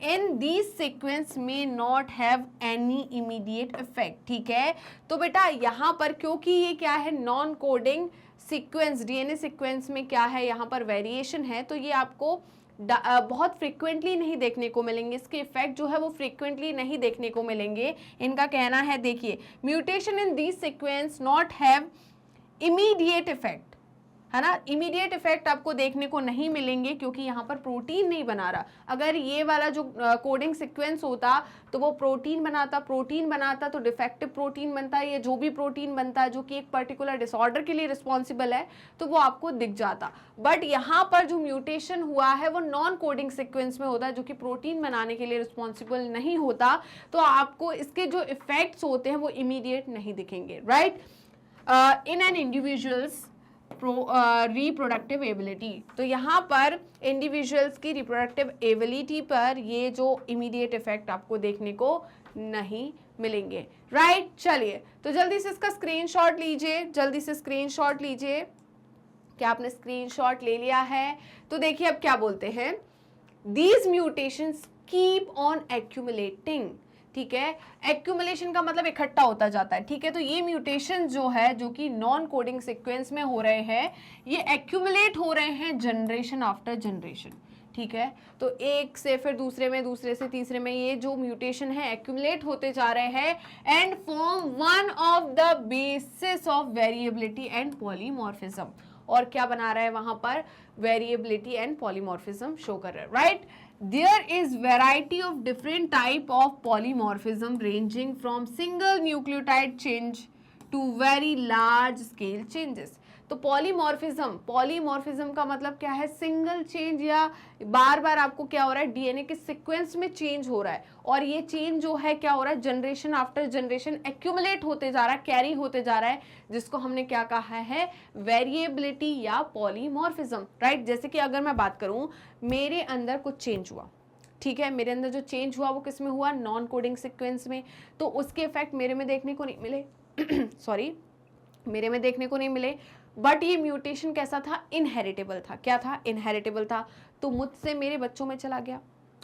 S1: in this sequence may not have any immediate effect. ठीक है, तो बेटा यहाँ पर क्योंकि ये क्या है, non coding sequence, DNA sequence में क्या है, यहाँ पर वेरिएशन है, तो ये आपको बहुत फ्रीक्वेंटली नहीं देखने को मिलेंगे, इसके इफेक्ट जो है वो फ्रीक्वेंटली नहीं देखने को मिलेंगे। इनका कहना है, देखिए, mutation in this sequence not have immediate effect, है ना, इमीडिएट इफेक्ट आपको देखने को नहीं मिलेंगे, क्योंकि यहाँ पर प्रोटीन नहीं बना रहा। अगर ये वाला जो कोडिंग सीक्वेंस होता तो वो प्रोटीन बनाता तो डिफेक्टिव प्रोटीन बनता है, या जो भी प्रोटीन बनता है जो कि एक पर्टिकुलर डिसऑर्डर के लिए रिस्पॉन्सिबल है, तो वो आपको दिख जाता। बट यहाँ पर जो म्यूटेशन हुआ है वो नॉन कोडिंग सीक्वेंस में होता है, जो कि प्रोटीन बनाने के लिए रिस्पॉन्सिबल नहीं होता, तो आपको इसके जो इफेक्ट्स होते हैं वो इमीडिएट नहीं दिखेंगे, right. In an individuals reproductive ability, तो यहाँ पर इंडिविजुअल्स की रिप्रोडक्टिव एबिलिटी पर ये जो इमीडिएट इफेक्ट आपको देखने को नहीं मिलेंगे, राइट। चलिए, तो जल्दी से इसका स्क्रीनशॉट लीजिए, जल्दी से स्क्रीनशॉट लीजिए। क्या आपने स्क्रीनशॉट ले लिया है? तो देखिए अब क्या बोलते हैं, these mutations keep on accumulating. ठीक है, एक्यूमुलेशन का मतलब इकट्ठा होता जाता है। ठीक है, तो ये म्यूटेशन जो है, जो कि नॉन कोडिंग सीक्वेंस में हो रहे हैं, ये एक्यूमुलेट हो रहे हैं जनरेशन आफ्टर जनरेशन। ठीक है, तो एक से फिर दूसरे में, दूसरे से तीसरे में, ये जो म्यूटेशन है एक्यूमुलेट होते जा रहे हैं and form one of the basis of variability and polymorphism. और क्या बना रहा है वहां पर, वेरिएबिलिटी एंड पॉलीमॉर्फिज्म शो कर रहा है, right. There is variety of different type of polymorphism ranging from single nucleotide change to very large scale changes. तो पॉलीमॉर्फिज्म का मतलब क्या है, सिंगल चेंज, या बार बार आपको क्या हो रहा है, डीएनए के सीक्वेंस में चेंज हो रहा है, और ये चेंज जो है क्या हो रहा है, जनरेशन आफ्टर जनरेशन एक्यूमुलेट होते जा रहा है, कैरी होते जा रहा है, जिसको हमने क्या कहा है, वेरिएबिलिटी या पॉलीमॉर्फिज्म, राइट। जैसे कि अगर मैं बात करूं, मेरे अंदर कुछ चेंज हुआ, ठीक है, मेरे अंदर जो चेंज हुआ वो किस में हुआ, नॉन कोडिंग सीक्वेंस में, तो उसके इफेक्ट मेरे में देखने को नहीं मिले सॉरी, मेरे में देखने को नहीं मिले, बट ये म्यूटेशन कैसा था, इनहेरिटेबल था। क्या था, इनहेरिटेबल था, तो मुझसे मेरे बच्चों में चला गया,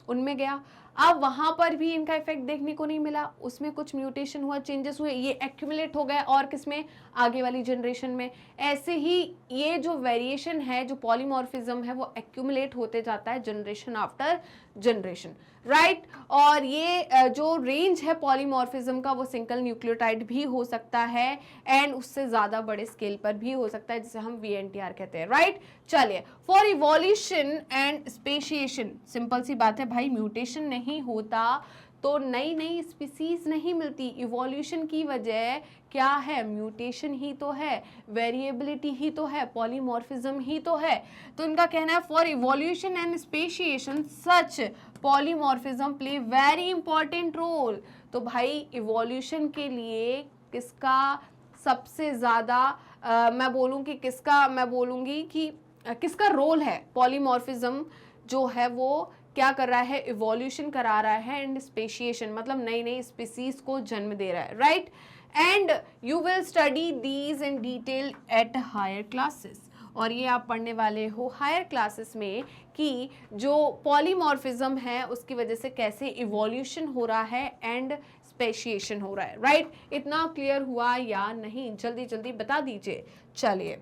S1: उनमें गया, अब वहां पर भी इनका इफेक्ट देखने को नहीं मिला, उसमें कुछ म्यूटेशन हुआ, चेंजेस हुए, ये एक्यूमुलेट हो गए, और किसमें, आगे वाली जनरेशन में। ऐसे ही ये जो वेरिएशन है, जो पॉलीमॉर्फिज्म है, वो एक्यूमुलेट होते जाता है जनरेशन आफ्टर जनरेशन, राइट। और ये जो रेंज है पॉलीमॉर्फिज्म का, वो सिंगल न्यूक्लियोटाइड भी हो सकता है एंड उससे ज्यादा बड़े स्केल पर भी हो सकता है, जिसे हम VNTR कहते हैं, राइट। चलिए, for evolution and speciation, simple सी बात है भाई, म्यूटेशन नहीं होता तो नई नई स्पीसीज नहीं मिलती। इवोल्यूशन की वजह क्या है, म्यूटेशन ही तो है, वेरिएबिलिटी ही तो है, पॉलीमॉर्फिज्म ही तो है। तो इनका कहना है, for evolution and speciation such polymorphism play very important role. तो भाई इवोल्यूशन के लिए किसका सबसे ज़्यादा मैं बोलूँगी कि किसका रोल है, पॉलीमॉर्फिज्म जो है वो क्या कर रहा है, इवोल्यूशन करा रहा है एंड स्पेशिएशन, मतलब नई नई स्पीसीज को जन्म दे रहा है, right. And you will study these in detail at higher classes, और ये आप पढ़ने वाले हो हायर क्लासेस में कि जो पॉलीमॉर्फिज्म है उसकी वजह से कैसे इवोल्यूशन हो रहा है एंड स्पेशिएशन हो रहा है, राइट। इतना क्लियर हुआ या नहीं, जल्दी जल्दी बता दीजिए। चलिए,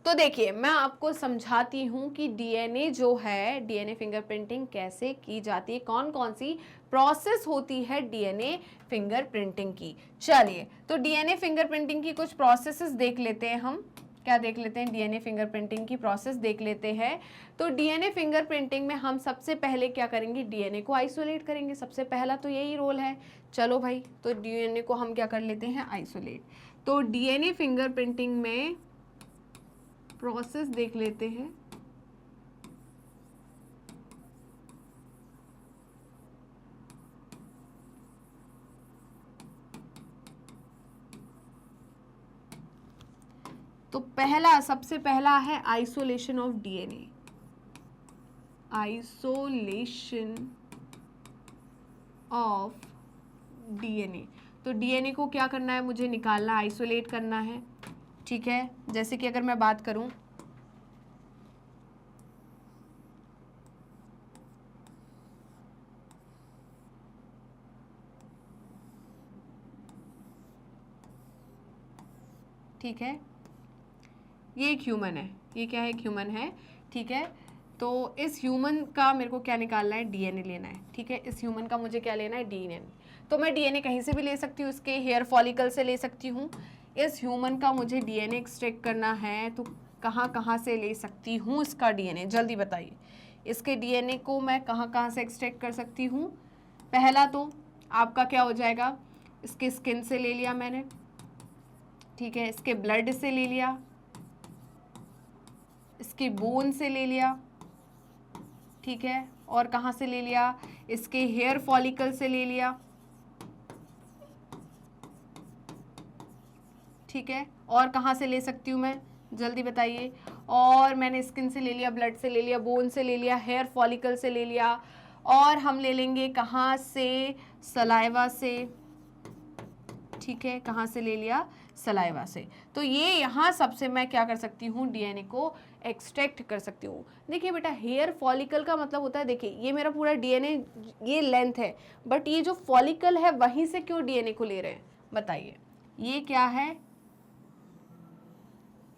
S1: तो देखिए मैं आपको समझाती हूँ कि डीएनए जो है, डीएनए फिंगरप्रिंटिंग कैसे की जाती है, कौन कौन सी प्रोसेस होती है डीएनए फिंगरप्रिंटिंग की। चलिए तो डीएनए फिंगरप्रिंटिंग की कुछ प्रोसेसेस देख लेते हैं हम। क्या देख लेते हैं? डीएनए फिंगरप्रिंटिंग की प्रोसेस देख लेते हैं। तो डीएनए फिंगरप्रिंटिंग में हम सबसे पहले क्या करेंगे? डीएनए को आइसोलेट करेंगे। सबसे पहला तो यही रोल है। चलो भाई, तो डीएनए को हम क्या कर लेते हैं? आइसोलेट। तो डीएनए फिंगरप्रिंटिंग में प्रोसेस देख लेते हैं। तो पहला, सबसे पहला है isolation of DNA. Isolation of DNA. तो डीएनए को क्या करना है? मुझे निकालना, आइसोलेट करना है। ठीक है, जैसे कि अगर मैं बात करूं, ठीक है, ये एक ह्यूमन है। ये क्या है? एक ह्यूमन है। ठीक है, तो इस ह्यूमन का मेरे को क्या निकालना है? डीएनए लेना है। ठीक है, इस ह्यूमन का मुझे क्या लेना है? डीएनए। तो मैं डीएनए कहीं से भी ले सकती हूँ, इसके हेयर फॉलिकल से ले सकती हूँ। इस ह्यूमन का मुझे डीएनए एक्सट्रैक्ट करना है, तो कहाँ कहाँ से ले सकती हूँ इसका डीएनए? जल्दी बताइए। इसके डीएनए को मैं कहाँ कहाँ से एक्सट्रैक्ट कर सकती हूँ? पहला तो आपका क्या हो जाएगा? इसके स्किन से ले लिया मैंने। ठीक है, इसके ब्लड से ले लिया, इसके बोन से ले लिया। ठीक है, और कहाँ से ले लिया? इसके हेयर फॉलिकल से ले लिया। ठीक है, और कहाँ से ले सकती हूँ मैं? जल्दी बताइए। और मैंने स्किन से ले लिया, ब्लड से ले लिया, बोन से ले लिया, हेयर फॉलिकल से ले लिया, और हम ले लेंगे कहाँ से? सलाइवा से। ठीक है, कहाँ से ले लिया? सलाइवा से। तो ये यहाँ सबसे मैं क्या कर सकती हूँ? डीएनए को एक्सट्रैक्ट कर सकती हूँ। देखिए बेटा, हेयर फॉलिकल का मतलब होता है, देखिए ये मेरा पूरा डीएनए, ये लेंथ है, बट ये जो फॉलिकल है वहीं से क्यों डीएनए को ले रहे हैं? बताइए। ये क्या है?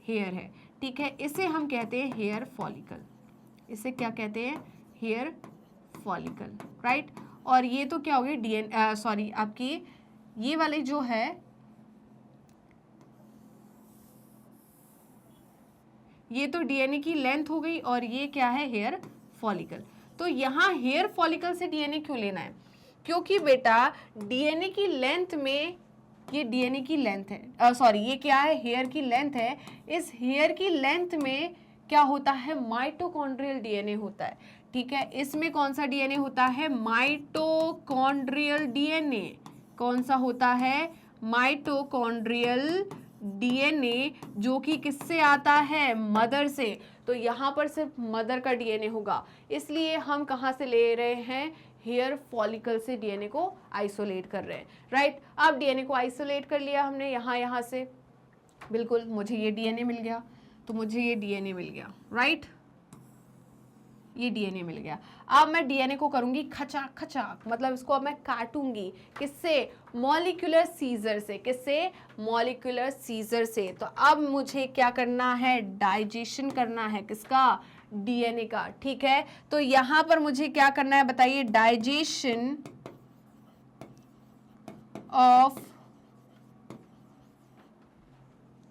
S1: हेयर है। ठीक है, इसे हम कहते हैं हेयर फॉलिकल। इसे क्या कहते हैं? Hair follicle, right. और ये तो क्या हो गई? डीएनए, सॉरी, आपकी ये वाले जो है, ये तो डीएनए की लेंथ हो गई, और ये क्या है? Hair follicle. तो यहाँ हेयर फॉलिकल से डीएनए क्यों लेना है? क्योंकि बेटा डीएनए की लेंथ में, ये डीएनए की लेंथ है, सॉरी ये क्या है? हेयर की लेंथ है। इस हेयर की लेंथ में क्या होता है? माइटोकॉन्ड्रियल डीएनए होता है। ठीक है, इसमें कौन सा डीएनए होता है? Mitochondrial DNA. कौन सा होता है? माइटोकॉन्ड्रियल डीएनए, जो कि किससे आता है? मदर से। तो यहाँ पर सिर्फ मदर का डीएनए होगा, इसलिए हम कहाँ से ले रहे हैं? हेयर फॉलिकल से डीएनए को आइसोलेट कर रहे हैं, राइट। अब डीएनए को आइसोलेट कर लिया हमने यहाँ से, बिल्कुल, मुझे ये डीएनए मिल गया, तो मुझे ये डीएनए मिल गया, राइट। ये डीएनए मिल गया। अब मैं डीएनए को करूंगी खचाक खचाक, मतलब इसको अब मैं काटूंगी। किससे? मॉलिक्यूलर सीजर से। किससे? मॉलिक्यूलर सीजर से। तो अब मुझे क्या करना है? डाइजेशन करना है। किसका? डीएनए का। ठीक है, तो यहां पर मुझे क्या करना है? बताइए। डाइजेशन ऑफ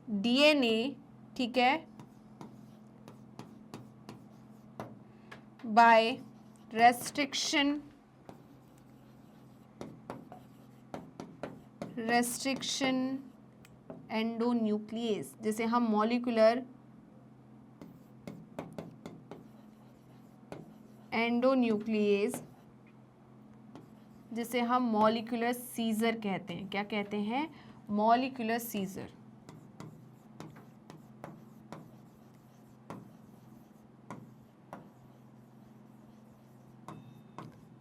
S1: डीएनए, ठीक है, बाय रेस्ट्रिक्शन एंडोन्यूक्लियस, जिसे हम मॉलिक्यूलर एंडोन्यूक्लियस, जिसे हम मॉलिक्यूलर सीजर कहते हैं। क्या कहते हैं? Molecular scissor,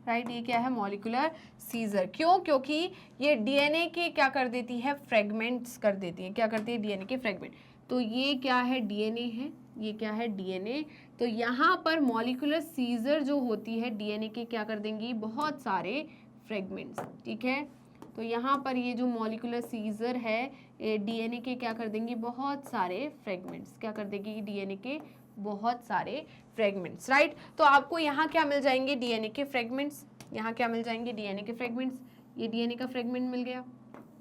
S1: right. ये क्या है? Molecular scissor. क्यों? क्योंकि ये डीएनए के क्या कर देती है? फ्रेगमेंट्स कर देती है। क्या करती है? डीएनए के फ्रेगमेंट। तो ये क्या है? डीएनए है। ये क्या है? डीएनए। तो यहाँ पर मॉलिक्यूलर सीजर जो होती है डीएनए के, क्या कर देंगी? बहुत सारे फ्रेगमेंट्स। ठीक है, तो यहाँ पर ये जो मॉलिक्यूलर सीजर है डीएनए के क्या कर देंगी, बहुत सारे फ्रेगमेंट्स, क्या कर देगी डीएनए के बहुत सारे फ्रेगमेंट्स, राइट। तो आपको यहाँ क्या मिल जाएंगे, डीएनए के फ्रेगमेंट्स, यहाँ क्या मिल जाएंगे, डीएनए के फ्रेगमेंट्स, ये डीएनए का फ्रेगमेंट मिल गया,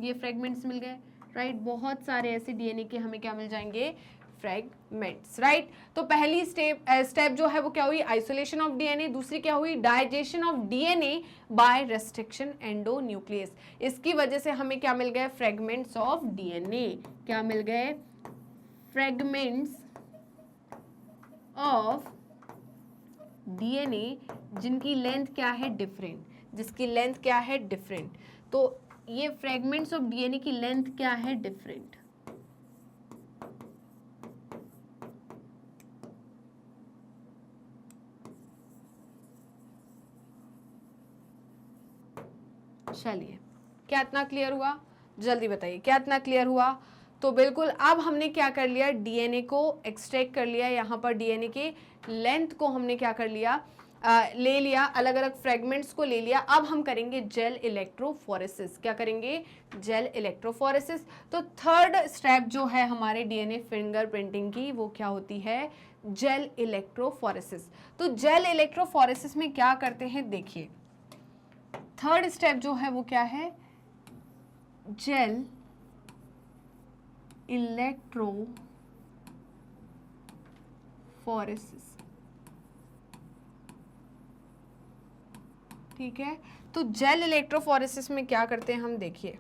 S1: ये फ्रेगमेंट्स मिल गए, राइट। बहुत सारे ऐसे डीएनए के हमें क्या मिल जाएंगे, फ्रेगमेंट्स, राइट। तो पहली स्टेप जो है वो क्या हुई, आइसोलेशन ऑफ डीएनए। दूसरी क्या हुई, digestion of DNA by restriction endonuclease. इसकी वजह से हमें क्या मिल गए, फ्रेगमेंट्स ऑफ डीएनए, क्या मिल गए, फ्रेगमेंट्स ऑफ डीएनए जिनकी लेंथ क्या है, डिफरेंट, जिसकी लेंथ क्या है, डिफरेंट। तो ये फ्रेगमेंट्स ऑफ डीएनए की लेंथ क्या है, डिफरेंट। चलिए, क्या इतना क्लियर हुआ, जल्दी बताइए क्या इतना क्लियर हुआ। तो बिल्कुल, अब हमने क्या कर लिया, डीएनए को एक्सट्रैक्ट कर लिया, यहाँ पर डीएनए के लेंथ को हमने क्या कर लिया, ले लिया, अलग अलग फ्रेगमेंट्स को ले लिया। अब हम करेंगे जेल इलेक्ट्रोफोरेसिस, क्या करेंगे, जेल इलेक्ट्रोफोरेसिस। तो थर्ड स्टेप जो है हमारे डीएनए फिंगरप्रिंटिंग की, वो क्या होती है, जेल इलेक्ट्रोफोरेसिस। तो जेल इलेक्ट्रोफोरेसिस में क्या करते हैं, देखिए थर्ड स्टेप जो है वो क्या है, जेल इलेक्ट्रोफोरेसिस, ठीक है। तो जेल इलेक्ट्रोफोरेसिस में क्या करते हैं हम, देखिए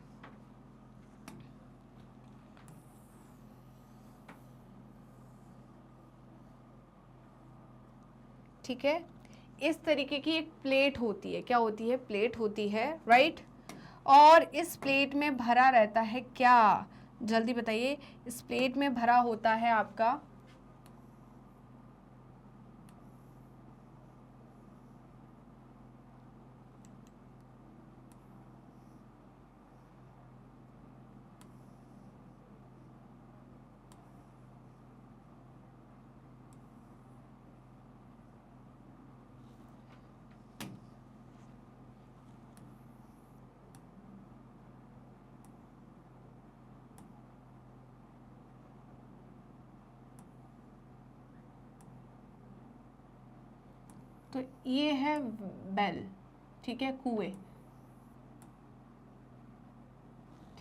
S1: ठीक है, इस तरीके की एक प्लेट होती है, क्या होती है, प्लेट होती है, राइट। और इस प्लेट में भरा रहता है क्या, जल्दी बताइए, इस प्लेट में भरा होता है आपका तो ये है बेल, ठीक है, कुएं,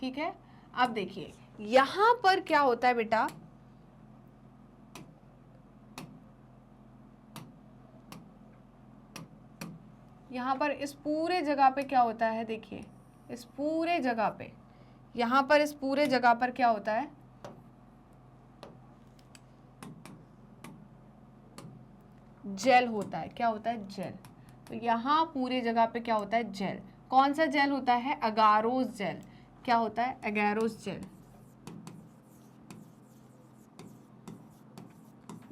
S1: ठीक है। अब देखिए यहां पर क्या होता है बेटा, यहां पर इस पूरे जगह पे क्या होता है, देखिए इस पूरे जगह पे, यहां पर इस पूरे जगह पर क्या होता है, जेल होता है, क्या होता है, जेल। तो यहाँ पूरे जगह पे क्या होता है, जेल। कौन सा जेल होता है, अगारोस जेल, क्या होता है, अगारोस जेल,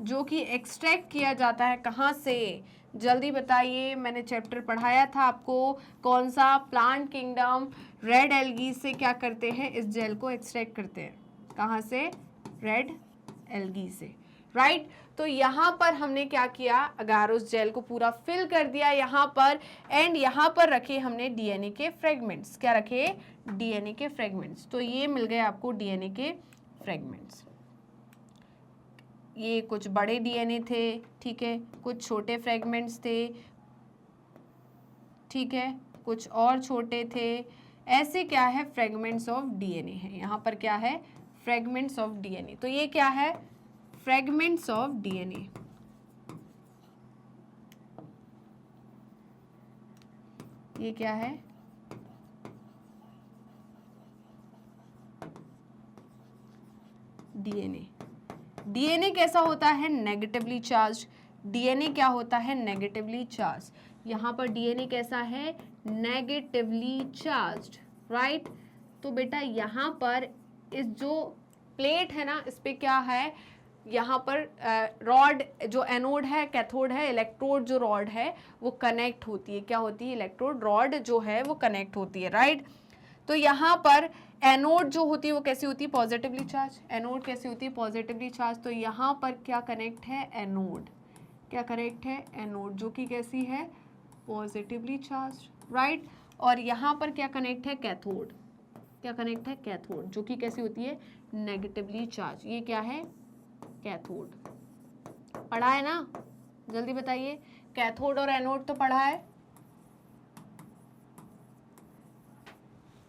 S1: जो कि एक्सट्रैक्ट किया जाता है कहाँ से, जल्दी बताइए, मैंने चैप्टर पढ़ाया था आपको, कौन सा, प्लांट किंगडम, रेड एल्गी से क्या करते हैं, इस जेल को एक्सट्रैक्ट करते हैं, कहाँ से, रेड एल्गी से, राइट। तो यहाँ पर हमने क्या किया, अगारोस जेल को पूरा फिल कर दिया यहाँ पर, एंड यहाँ पर रखे हमने डीएनए के फ्रेगमेंट्स, क्या रखे, डीएनए के फ्रेगमेंट्स। तो ये मिल गए आपको डीएनए के फ्रेगमेंट्स, ये कुछ बड़े डीएनए थे, ठीक है, कुछ छोटे फ्रेगमेंट्स थे, ठीक है, कुछ और छोटे थे, ऐसे क्या है, फ्रेगमेंट्स ऑफ डीएनए है, यहाँ पर क्या है, फ्रेगमेंट्स ऑफ डीएनए। तो ये क्या है, फ्रेगमेंट्स ऑफ डीएनए, ये क्या है, डीएनए। डीएनए कैसा होता है, नेगेटिवली चार्ज, डीएनए क्या होता है, नेगेटिवली चार्ज। यहाँ पर डीएनए कैसा है, नेगेटिवली चार्ज्ड, राइट। तो बेटा यहाँ पर इस जो प्लेट है ना, इस पे क्या है, यहाँ पर रॉड, जो एनोड है, कैथोड है, इलेक्ट्रोड जो रॉड है वो कनेक्ट होती है, क्या होती है, इलेक्ट्रोड रॉड जो है वो कनेक्ट होती है, राइट। तो यहाँ पर एनोड जो होती है वो कैसी होती है, पॉजिटिवली चार्ज, एनोड कैसी होती है, पॉजिटिवली चार्ज। तो यहाँ पर क्या कनेक्ट है, एनोड, क्या कनेक्ट है, एनोड, जो कि कैसी है, पॉजिटिवली चार्ज, राइट। और यहाँ पर क्या कनेक्ट है, कैथोड, क्या कनेक्ट है, कैथोड, जो कि कैसी होती है, नेगेटिवली चार्ज। ये क्या है, कैथोड। पढ़ा है ना, जल्दी बताइए, कैथोड और एनोड तो पढ़ा है।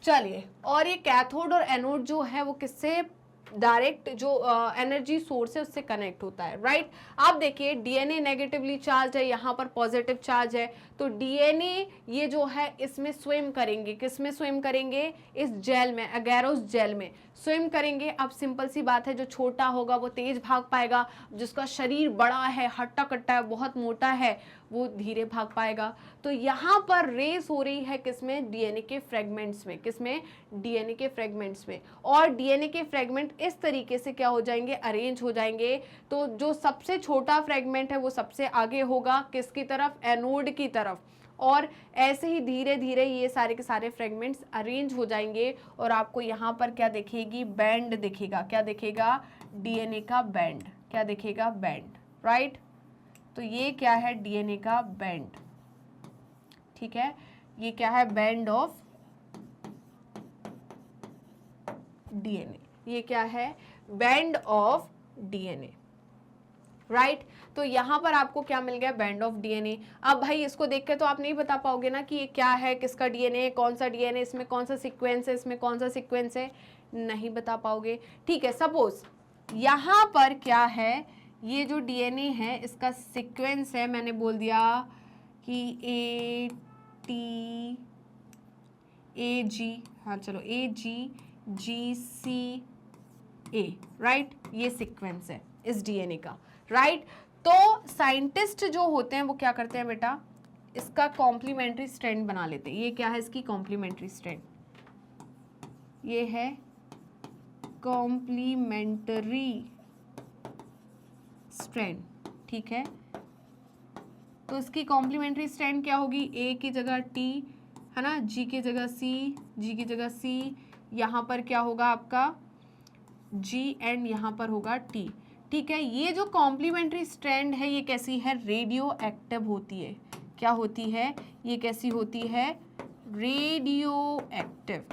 S1: चलिए, और ये कैथोड और एनोड जो है वो किससे डायरेक्ट जो एनर्जी सोर्स है उससे कनेक्ट होता है, राइट। आप देखिए डीएनए नेगेटिवली चार्ज है, यहाँ पर पॉजिटिव चार्ज है, तो डीएनए ये जो है इसमें स्विम करेंगे, किसमें स्विम करेंगे, इस जेल में, अगैरोस जेल में स्विम करेंगे। अब सिंपल सी बात है, जो छोटा होगा वो तेज भाग पाएगा, जिसका शरीर बड़ा है, हट्टा कट्टा है, बहुत मोटा है, वो धीरे भाग पाएगा। तो यहाँ पर रेस हो रही है किसमें, डीएनए के फ्रेगमेंट्स में, किसमें, डीएनए के फ्रेगमेंट्स में। और डीएनए के फ्रेगमेंट इस तरीके से क्या हो जाएंगे, अरेंज हो जाएंगे। तो जो सबसे छोटा फ्रेगमेंट है वो सबसे आगे होगा, किसकी तरफ, एनोड की तरफ। और ऐसे ही धीरे धीरे ये सारे के सारे फ्रेगमेंट्स अरेंज हो जाएंगे और आपको यहाँ पर क्या दिखेगी, बैंड दिखेगा। क्या दिखेगा, डीएनए का बैंड। क्या दिखेगा, बैंड, राइट। तो ये क्या है, डीएनए का बैंड, ठीक है। ये क्या है, बैंड ऑफ डीएनए। ये क्या है, बैंड ऑफ डीएनए, राइट। तो यहां पर आपको क्या मिल गया, बैंड ऑफ डीएनए। अब भाई इसको देख के तो आप नहीं बता पाओगे ना कि ये क्या है, किसका डीएनए, कौन सा डीएनए, इसमें कौन सा सीक्वेंस है, इसमें कौन सा सीक्वेंस है, नहीं बता पाओगे, ठीक है। सपोज यहां पर क्या है, ये जो डीएनए है इसका सीक्वेंस है, मैंने बोल दिया कि ए टी ए जी, हाँ चलो, ए जी जी सी ए, राइट। ये सीक्वेंस है इस डीएनए का, राइट। तो साइंटिस्ट जो होते हैं वो क्या करते हैं बेटा, इसका कॉम्प्लीमेंट्री स्ट्रैंड बना लेते हैं। ये क्या है, इसकी कॉम्प्लीमेंट्री स्ट्रैंड, ये है कॉम्प्लीमेंट्री स्ट्रैंड, ठीक है। तो इसकी कॉम्प्लीमेंट्री स्ट्रैंड क्या होगी, ए की जगह टी, है ना, जी की जगह सी, जी की जगह सी, यहाँ पर क्या होगा आपका जी एंड यहाँ पर होगा टी, ठीक है। ये जो कॉम्प्लीमेंट्री स्ट्रैंड है ये कैसी है, रेडियो एक्टिव होती है। क्या होती है, ये कैसी होती है, रेडियो एक्टिव।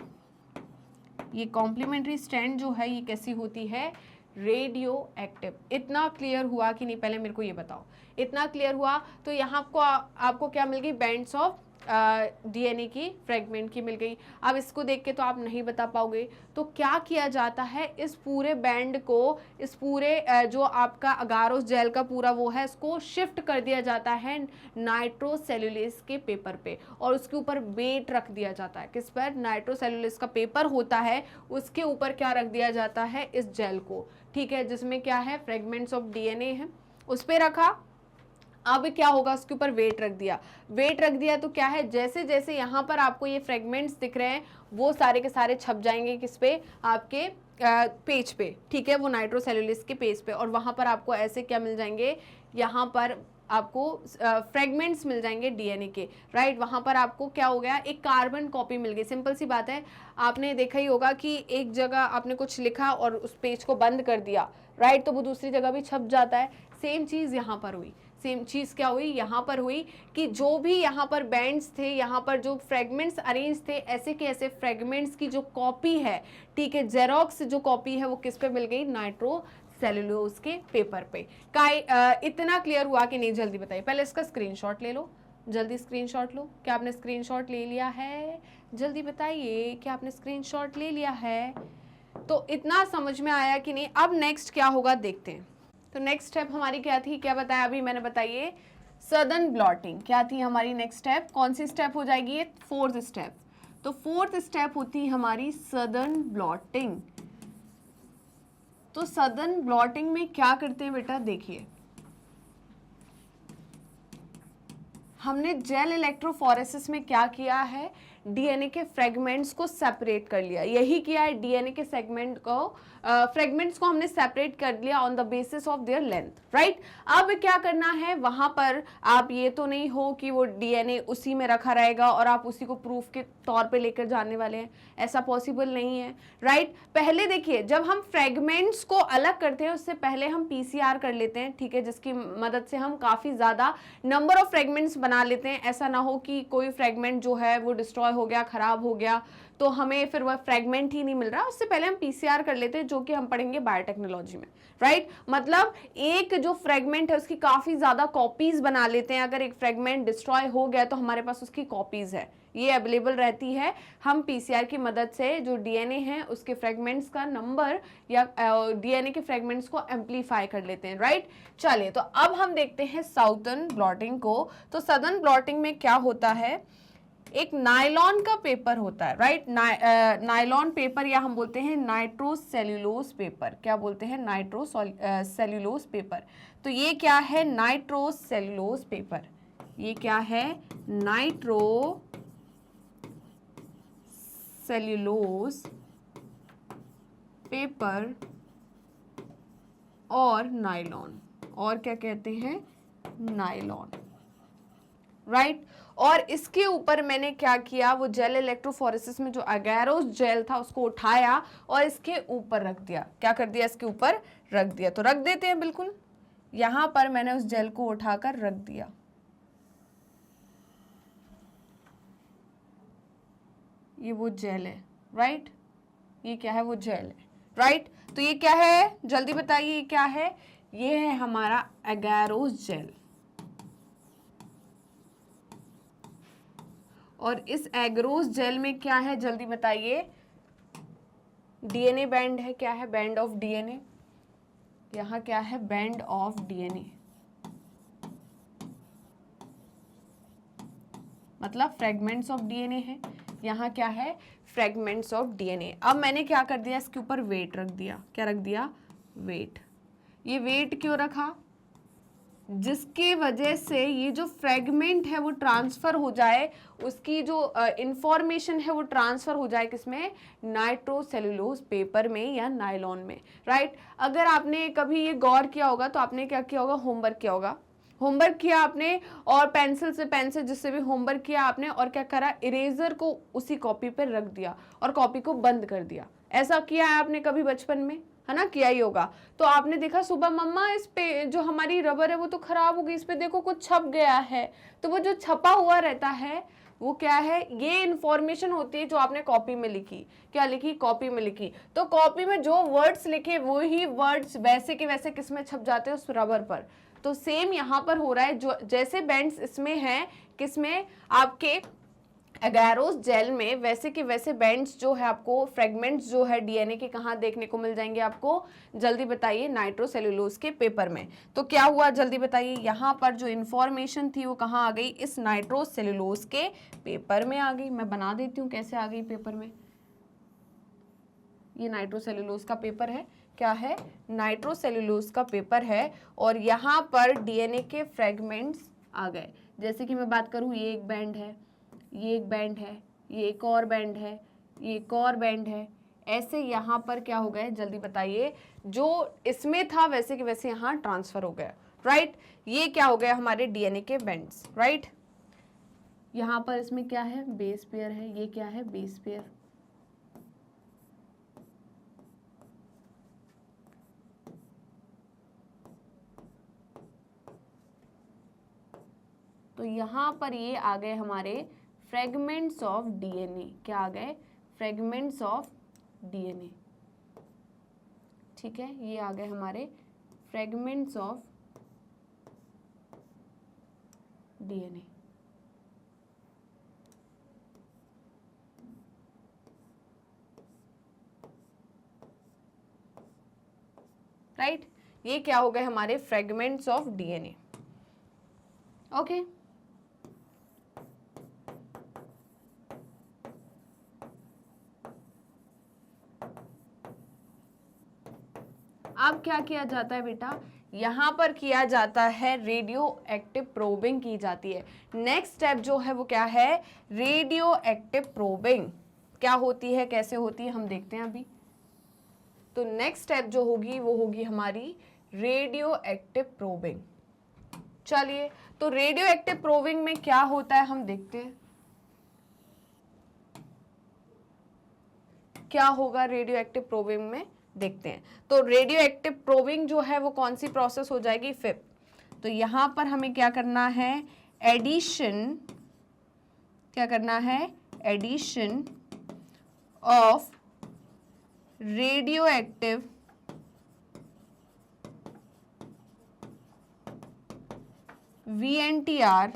S1: ये कॉम्प्लीमेंट्री स्ट्रैंड जो है ये कैसी होती है, रेडियो एक्टिव। इतना क्लियर हुआ कि नहीं, पहले मेरे को ये बताओ, इतना क्लियर हुआ। तो यहाँ आपको क्या मिल गई, बैंड्स ऑफ डीएनए की फ्रेगमेंट की मिल गई। अब इसको देख के तो आप नहीं बता पाओगे, तो क्या किया जाता है, इस पूरे बैंड को, इस पूरे जो आपका अगारोस जेल का पूरा वो है, इसको शिफ्ट कर दिया जाता है नाइट्रोसेल्युलोज के पेपर पे, और उसके ऊपर वेट रख दिया जाता है। किस पर, नाइट्रोसेल्युलोज का पेपर होता है, उसके ऊपर क्या रख दिया जाता है, इस जेल को, ठीक है, जिसमें क्या है, फ्रेगमेंट्स ऑफ डीएनए है, उस पर रखा। अब क्या होगा, उसके ऊपर वेट रख दिया, वेट रख दिया तो क्या है, जैसे जैसे यहाँ पर आपको ये फ्रेगमेंट्स दिख रहे हैं वो सारे के सारे छप जाएंगे किस पे, आपके पेज पे, ठीक है, वो नाइट्रोसेल्युलोज के पेज पे। और वहाँ पर आपको ऐसे क्या मिल जाएंगे, यहाँ पर आपको फ्रेगमेंट्स मिल जाएंगे डीएनए के, राइट। वहाँ पर आपको क्या हो गया, एक कार्बन कॉपी मिल गई। सिंपल सी बात है, आपने देखा ही होगा कि एक जगह आपने कुछ लिखा और उस पेज को बंद कर दिया, राइट, तो वो दूसरी जगह भी छप जाता है। सेम चीज़ यहाँ पर हुई, सेम चीज़ क्या हुई, यहाँ पर हुई कि जो भी यहाँ पर बैंड्स थे, यहाँ पर जो फ्रेगमेंट्स अरेंज थे, ऐसे के ऐसे फ्रेगमेंट्स की जो कॉपी है, ठीक है, जेरोक्स जो कॉपी है वो किस पे मिल गई, नाइट्रोसेल्युलोज के पेपर पे। इतना क्लियर हुआ कि नहीं, जल्दी बताइए, पहले इसका स्क्रीनशॉट ले लो, जल्दी स्क्रीनशॉट लो। क्या आपने स्क्रीनशॉट ले लिया है, जल्दी बताइए, क्या आपने स्क्रीनशॉट ले लिया है। तो इतना समझ में आया कि नहीं। अब नेक्स्ट क्या होगा देखते हैं। तो नेक्स्ट स्टेप हमारी क्या थी, क्या बताया अभी मैंने, बताइए, सदर्न ब्लॉटिंग। क्या थी हमारी नेक्स्ट स्टेप, कौन सी स्टेप हो जाएगी, ये फोर्थ स्टेप। तो फोर्थ स्टेप होती है हमारी सदर्न ब्लॉटिंग। तो सदर्न ब्लॉटिंग में क्या करते हैं बेटा, देखिए, हमने जेल इलेक्ट्रोफोरेसिस में क्या किया है, डीएनए के फ्रेगमेंट्स को सेपरेट कर लिया। यही किया है, डीएनए के सेगमेंट को फ्रेगमेंट्स को हमने सेपरेट कर लिया on the basis of their length, right. अब क्या करना है, वहां पर आप ये तो नहीं हो कि वो डीएनए उसी में रखा रहेगा और आप उसी को प्रूफ के तौर पे लेकर जाने वाले हैं, ऐसा पॉसिबल नहीं है, राइट। पहले देखिए, जब हम फ्रेगमेंट्स को अलग करते हैं उससे पहले हम पीसीआर कर लेते हैं, ठीक है, जिसकी मदद से हम काफी ज्यादा नंबर ऑफ फ्रेगमेंट्स बना लेते हैं। ऐसा ना हो कि कोई फ्रेगमेंट जो है वो डिस्ट्रॉय हो गया, खराब हो गया, तो हमें फिर वह फ्रेगमेंट ही नहीं मिल रहा, उससे पहले हम पीसीआर कर लेते हैं, जो कि हम पढ़ेंगे बायोटेक्नोलॉजी में, राइट। मतलब एक जो फ्रेगमेंट है उसकी काफी ज्यादा कॉपीज बना लेते हैं। अगर एक फ्रेगमेंट डिस्ट्रॉय हो गया तो हमारे पास उसकी कॉपीज है, ये अवेलेबल रहती है। हम पीसीआर की मदद से जो डीएनए है उसके फ्रेगमेंट्स का नंबर या डीएनए के फ्रेगमेंट्स को एम्पलीफाई कर लेते हैं, राइट। चलिए, तो अब हम देखते हैं साउदर्न ब्लॉटिंग को। तो सदर्न ब्लॉटिंग में क्या होता है, एक नायलॉन का पेपर होता है, राइट। नायलॉन पेपर या हम बोलते हैं नाइट्रोसेल्यूलोज पेपर। क्या बोलते हैं? Nitrocellulose paper. तो ये क्या है? Nitrocellulose paper. ये क्या है? नाइट्रोसेल्यूलोज पेपर और नायलॉन, और क्या कहते हैं? Nylon, right. और इसके ऊपर मैंने क्या किया, वो जेल इलेक्ट्रोफोरेसिस में जो अगैरोस जेल था उसको उठाया और इसके ऊपर रख दिया। क्या कर दिया? इसके ऊपर रख दिया। तो रख देते हैं, बिल्कुल यहां पर मैंने उस जेल को उठाकर रख दिया। ये वो जेल है, राइट। ये क्या है? वो जेल है, राइट। तो ये क्या है? जल्दी बताइए, ये क्या है? ये है हमारा अगैरोस जेल। और इस एग्रोस जेल में क्या है? जल्दी बताइए। डीएनए बैंड है। क्या है? Band of DNA. यहां क्या है? बैंड ऑफ डीएनए, मतलब फ्रेगमेंट्स ऑफ डीएनए है। यहां क्या है? Fragments of DNA. अब मैंने क्या कर दिया? इसके ऊपर वेट रख दिया। क्या रख दिया? वेट। ये वेट क्यों रखा? जिसके वजह से ये जो फ्रेगमेंट है वो ट्रांसफर हो जाए, उसकी जो इंफॉर्मेशन है वो ट्रांसफर हो जाए किसमें? नाइट्रोसेल्यूलोज पेपर में या नायलॉन में, राइट। अगर आपने कभी ये गौर किया होगा तो आपने क्या किया होगा? होमवर्क किया होगा। होमवर्क किया आपने और पेंसिल से पेंसिल जिससे भी होमवर्क किया आपने, और क्या करा? इरेजर को उसी कॉपी पर रख दिया और कॉपी को बंद कर दिया। ऐसा किया है आपने कभी बचपन में? है ना, किया ही होगा। तो आपने देखा सुबह, मम्मा इस पे जो हमारी रबर है वो तो खराब हो गई, इस पे देखो कुछ छप गया है। तो वो जो छपा हुआ रहता है वो क्या है? ये इंफॉर्मेशन होती है जो आपने कॉपी में लिखी। क्या लिखी? कॉपी में लिखी। तो कॉपी में जो वर्ड्स लिखे वो ही वर्ड्स वैसे के वैसे किसमें छप जाते हैं? उस रबर पर। तो सेम यहाँ पर हो रहा है, जो जैसे बैंड्स इसमें हैं, किसमें? आपके एगारोस जेल में, वैसे के वैसे बैंड्स जो है आपको, फ्रेगमेंट्स जो है डीएनए के कहाँ देखने को मिल जाएंगे आपको? जल्दी बताइए। नाइट्रोसेल्यूलोज के पेपर में। तो क्या हुआ? जल्दी बताइए। यहाँ पर जो इंफॉर्मेशन थी वो कहाँ आ गई? इस नाइट्रोसेल्यूलोज के पेपर में आ गई। मैं बना देती हूँ कैसे आ गई पेपर में। ये नाइट्रोसेल्यूलोज का पेपर है। क्या है? नाइट्रोसेल्यूलोज का पेपर है। और यहाँ पर डीएनए के फ्रेगमेंट्स आ गए। जैसे कि मैं बात करूँ, ये एक बैंड है, ये एक बैंड है, ये एक और बैंड है, ये एक और बैंड है। ऐसे यहाँ पर क्या हो गए? जल्दी बताइए। जो इसमें था वैसे के वैसे यहाँ ट्रांसफर हो गया, राइट। ये क्या हो गया? हमारे डीएनए के बैंड्स, राइट। यहाँ पर इसमें क्या है? बेस पेयर है। ये क्या है? Base pair. तो यहाँ पर ये आ गए हमारे फ्रेगमेंट्स ऑफ डीएनए। क्या आ गए? फ्रेगमेंट्स ऑफ डीएनए, ठीक है। ये आ गए हमारे फ्रेगमेंट्स ऑफ डीएनए, राइट। ये क्या हो गए? हमारे फ्रेगमेंट्स ऑफ डीएनए। ओके। अब क्या किया जाता है बेटा? यहाँ पर किया जाता है रेडियो एक्टिव प्रोबिंग की जाती है। नेक्स्ट स्टेप जो है वो क्या है? Radio active probing. क्या होती है, कैसे होती है, हम देखते हैं अभी। तो नेक्स्ट स्टेप जो होगी वो होगी हमारी रेडियो एक्टिव प्रोबिंग। चलिए, तो रेडियो एक्टिव प्रोबिंग में क्या होता है हम देखते हैं। क्या होगा रेडियो एक्टिव प्रोबिंग में, देखते हैं। तो रेडियो एक्टिव प्रोबिंग जो है वो कौन सी प्रोसेस हो जाएगी? 5th। तो यहां पर हमें क्या करना है? एडिशन। क्या करना है? एडिशन ऑफ रेडियोएक्टिव VNTR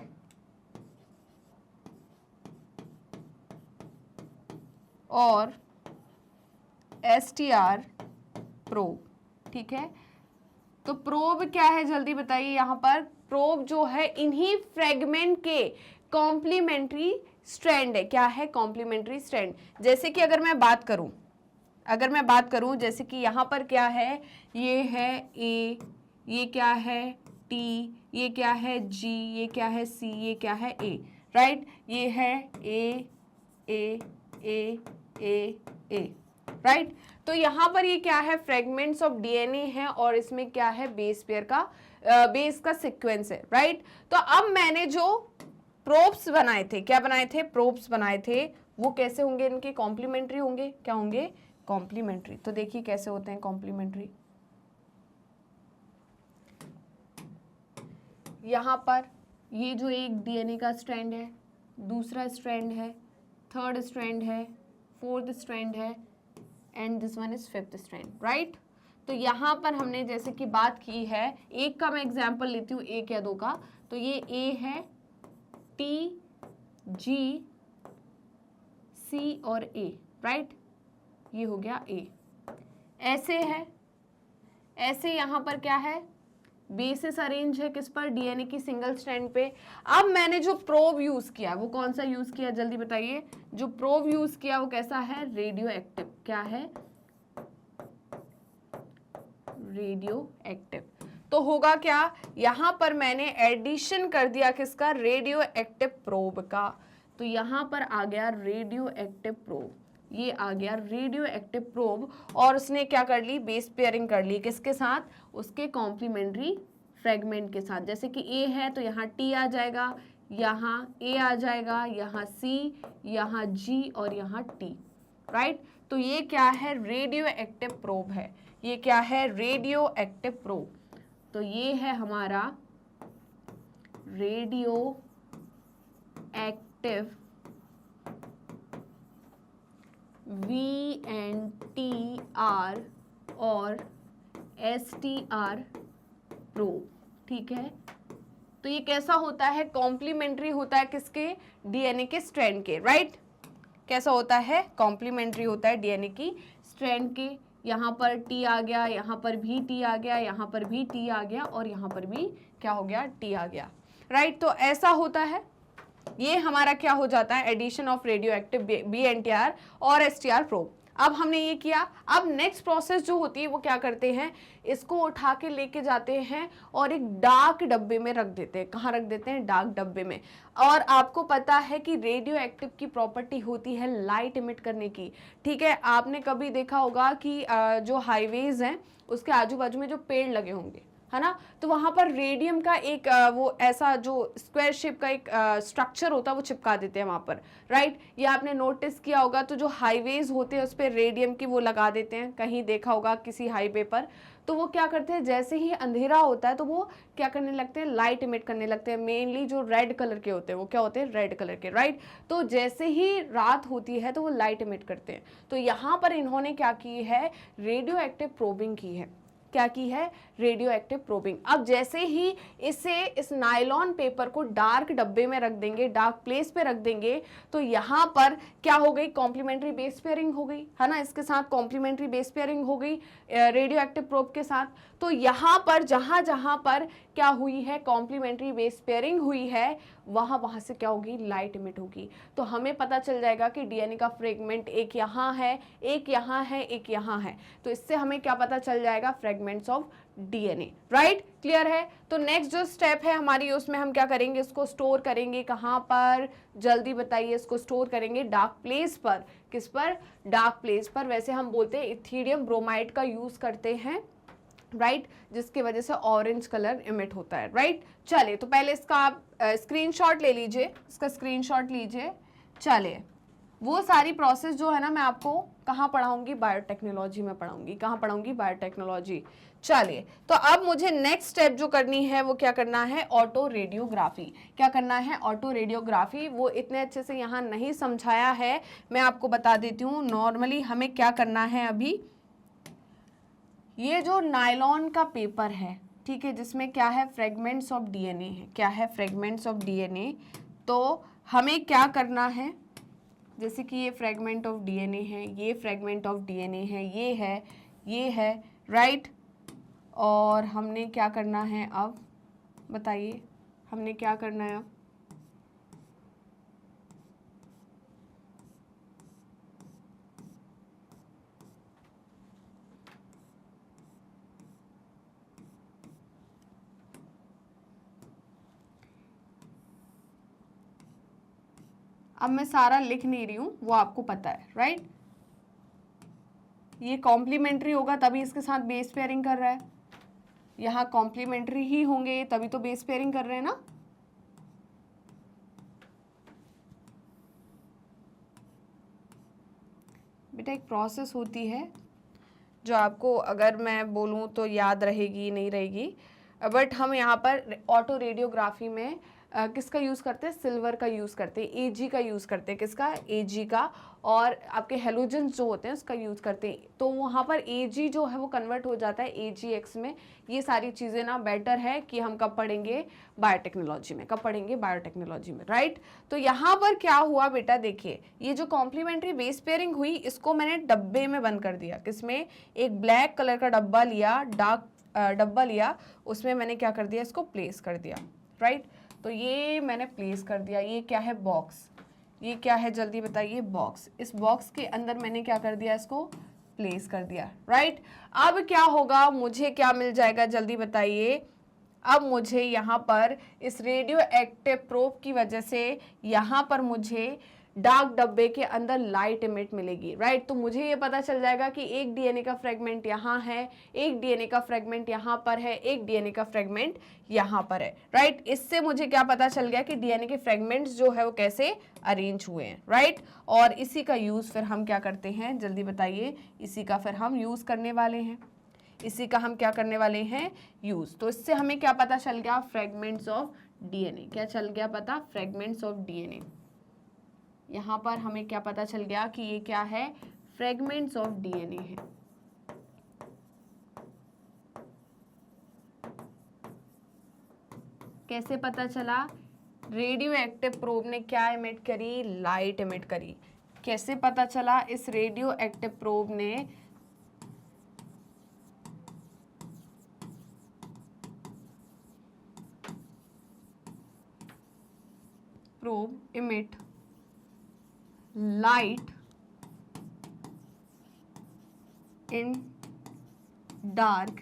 S1: और STR प्रोब। ठीक है, तो प्रोब क्या है जल्दी बताइए। यहाँ पर प्रोब जो है इन्हीं फ्रेगमेंट के कॉम्प्लीमेंट्री स्ट्रैंड है। क्या है? Complementary strand. जैसे कि अगर मैं बात करूं जैसे कि यहाँ पर क्या है, ये है A, ये क्या है T, ये क्या है G, ये क्या है C, ये क्या है A, राइट? ये है A A A A A, right? तो यहाँ पर ये क्या है? फ्रेगमेंट्स ऑफ डीएनए है और इसमें क्या है? बेस पेयर का बेस का सीक्वेंस है, राइट? तो अब मैंने जो प्रोब्स बनाए थे, क्या बनाए थे? प्रोब्स बनाए थे, वो कैसे होंगे? इनके कॉम्प्लीमेंट्री होंगे। क्या होंगे? कॉम्प्लीमेंट्री। तो देखिए कैसे होते हैं कॉम्प्लीमेंट्री। यहाँ पर ये जो एक डीएनए का स्ट्रैंड है, दूसरा स्ट्रैंड है, थर्ड स्ट्रैंड है, फोर्थ स्ट्रैंड है and this one is fifth strand, right? तो यहाँ पर हमने जैसे कि बात की है, एक का मैं एग्जांपल लेती हूँ, एक या दो का। तो ये ए है, टी, जी, सी और ए, राइट? ये हो गया ए। ऐसे है, ऐसे यहाँ पर क्या है? बेसिस अरेंज है किस पर? डीएनए की सिंगल स्ट्रैंड पे। अब मैंने जो प्रोब यूज किया वो कौन सा यूज किया जल्दी बताइए। जो प्रोब यूज किया वो कैसा है? Radio active. क्या है? Radio active. तो होगा क्या? यहां पर मैंने एडिशन कर दिया किसका? रेडियो एक्टिव प्रोब का। तो यहां पर आ गया रेडियो एक्टिव प्रोब, ये आ गया रेडियो एक्टिव प्रोब। और उसने क्या कर ली? बेस पेयरिंग कर ली किसके साथ? उसके कॉम्प्लीमेंट्री फ्रेगमेंट के साथ। जैसे कि ए है तो यहाँ टी आ जाएगा, यहाँ ए आ जाएगा, यहाँ सी, यहाँ जी और यहाँ टी, राइट? तो ये क्या है? रेडियो एक्टिव प्रोब है। ये क्या है? Radio active probe. तो ये है हमारा रेडियो एक्टिव VNTR और STR प्रोब। ठीक है, तो ये कैसा होता है? कॉम्प्लीमेंट्री होता है किसके? डीएनए के स्ट्रैंड के, राइट? कैसा होता है? कॉम्प्लीमेंट्री होता है डीएनए की स्ट्रैंड के। यहाँ पर टी आ गया, यहाँ पर भी टी आ गया, यहाँ पर भी टी आ गया और यहाँ पर भी क्या हो गया? टी आ गया, राइट? तो ऐसा होता है। ये हमारा क्या हो जाता है? Addition of radio active VNTR और STR प्रोब। अब हमने ये किया। अब नेक्स्ट प्रोसेस जो होती है वो क्या करते हैं? इसको उठा के लेके जाते हैं और एक डार्क डब्बे में रख देते हैं। कहाँ रख देते हैं? डार्क डब्बे में। और आपको पता है कि रेडियो एक्टिव की प्रॉपर्टी होती है लाइट इमिट करने की। ठीक है, आपने कभी देखा होगा कि जो हाईवेज हैं उसके आजू बाजू में जो पेड़ लगे होंगे, है ना, तो वहां पर रेडियम का एक वो ऐसा जो स्क्वायर शेप का एक स्ट्रक्चर होता है वो चिपका देते हैं वहां पर, राइट? ये आपने नोटिस किया होगा। तो जो हाईवेज होते हैं उस पर रेडियम की वो लगा देते हैं, कहीं देखा होगा किसी हाईवे पर। तो वो क्या करते हैं? जैसे ही अंधेरा होता है तो वो क्या करने लगते हैं? लाइट इमिट करने लगते हैं। मेनली जो रेड कलर के होते हैं वो क्या होते हैं? रेड कलर के, राइट? तो जैसे ही रात होती है तो वो लाइट इमिट करते हैं। तो यहाँ पर इन्होंने क्या की है? रेडियो एक्टिव प्रोबिंग की है। क्या की है? Radio active probing. अब जैसे ही इस नायलॉन पेपर को डार्क डब्बे में रख देंगे, डार्क प्लेस पे रख देंगे, तो यहाँ पर क्या हो गई? कॉम्प्लीमेंट्री बेस पेयरिंग हो गई, है ना? इसके साथ कॉम्प्लीमेंट्री बेस पेयरिंग हो गई रेडियो एक्टिव प्रोब के साथ। तो यहाँ पर जहाँ पर क्या हुई है? कॉम्प्लीमेंट्री बेस पेयरिंग हुई है, वहाँ से क्या होगी? लाइट इमिट होगी। तो हमें पता चल जाएगा कि डीएनए का फ्रेगमेंट एक यहाँ है, एक यहाँ है, एक यहाँ है। तो इससे हमें क्या पता चल जाएगा? Fragments of DNA, right? Clear है? तो नेक्स्ट जो स्टेप है हमारी, उसमें हम क्या करेंगे? इसको स्टोर करेंगे कहाँ पर? जल्दी बताइए। इसको स्टोर करेंगे डार्क प्लेस पर। किस पर? डार्क प्लेस पर। वैसे हम बोलते हैं इथीरियम ब्रोमाइड का यूज करते हैं, राइट? जिसकी वजह से ऑरेंज कलर इमिट होता है, राइट? चलिए, तो पहले इसका आप स्क्रीनशॉट ले लीजिए, इसका स्क्रीनशॉट लीजिए। चलिए, वो सारी प्रोसेस जो है ना मैं आपको कहाँ पढ़ाऊंगी, बायोटेक्नोलॉजी में पढ़ाऊंगी। कहाँ पढ़ाऊंगी, बायोटेक्नोलॉजी। चलिए, तो अब मुझे नेक्स्ट स्टेप जो करनी है वो क्या करना है, ऑटो रेडियोग्राफी। क्या करना है, ऑटो रेडियोग्राफी। वो इतने अच्छे से यहाँ नहीं समझाया है, मैं आपको बता देती हूँ। नॉर्मली हमें क्या करना है, अभी ये जो नायलॉन का पेपर है, ठीक है, जिसमें क्या है, फ्रेगमेंट्स ऑफ डीएनए है। क्या है, फ्रेगमेंट्स ऑफ डीएनए। तो हमें क्या करना है, जैसे कि ये फ्रेगमेंट ऑफ डीएनए है, ये फ्रेगमेंट ऑफ डीएनए है, ये है, राइट। और हमने क्या करना है अब, बताइए हमने क्या करना है अब मैं सारा लिख नहीं रही हूँ, वो आपको पता है, राइट। ये कॉम्प्लीमेंट्री होगा तभी इसके साथ बेस पेयरिंग कर रहा है, यहाँ कॉम्प्लीमेंट्री ही होंगे तभी तो बेस पेयरिंग कर रहे हैं ना। बेटा एक प्रोसेस होती है जो आपको अगर मैं बोलूँ तो याद रहेगी नहीं रहेगी, बट हम यहाँ पर ऑटो रेडियोग्राफी में किसका यूज़ करते हैं, सिल्वर का यूज़ करते हैं, एजी का यूज़ करते हैं। किसका, एजी का। और आपके हेलोजेंस जो होते हैं उसका यूज़ करते हैं। तो वहाँ पर एजी जो है वो कन्वर्ट हो जाता है एजीएक्स में। ये सारी चीज़ें ना बेटर है कि हम कब पढ़ेंगे, बायोटेक्नोलॉजी में। कब पढ़ेंगे, बायोटेक्नोलॉजी में, राइट। तो यहाँ पर क्या हुआ बेटा, देखिए ये जो कॉम्प्लीमेंट्री बेस पेयरिंग हुई, इसको मैंने डब्बे में बंद कर दिया। किसमें, एक ब्लैक कलर का डब्बा लिया, डार्क डब्बा लिया, उसमें मैंने क्या कर दिया, इसको प्लेस कर दिया, राइट। तो ये मैंने प्लेस कर दिया। ये क्या है, बॉक्स। ये क्या है, जल्दी बताइए, बॉक्स। इस बॉक्स के अंदर मैंने क्या कर दिया, इसको प्लेस कर दिया, राइट। अब क्या होगा, मुझे क्या मिल जाएगा, जल्दी बताइए। अब मुझे यहाँ पर इस रेडियो एक्टिव प्रोब की वजह से यहाँ पर मुझे डार्क डब्बे के अंदर लाइट इमिट मिलेगी, राइट। तो मुझे ये पता चल जाएगा कि एक डीएनए का फ्रेगमेंट यहाँ है, एक डीएनए का फ्रेगमेंट यहाँ पर है, एक डीएनए का फ्रेगमेंट यहाँ पर है, राइट। इससे मुझे क्या पता चल गया कि डीएनए के फ्रेगमेंट्स जो है वो कैसे अरेंज हुए हैं, राइट। और इसी का यूज़ फिर हम क्या करते हैं, जल्दी बताइए। इसी का फिर हम यूज़ करने वाले हैं, इसी का हम क्या करने वाले हैं, यूज़। तो इससे हमें क्या पता चल गया, फ्रेगमेंट्स ऑफ डीएनए। क्या चल गया पता, फ्रेगमेंट्स ऑफ डीएनए। यहाँ पर हमें क्या पता चल गया कि ये क्या है, फ्रेगमेंट्स ऑफ डीएनए है। कैसे पता चला, रेडियो एक्टिव प्रोब ने क्या इमिट करी, लाइट इमिट करी। कैसे पता चला, इस रेडियो एक्टिव प्रोब ने probe emit light in dark।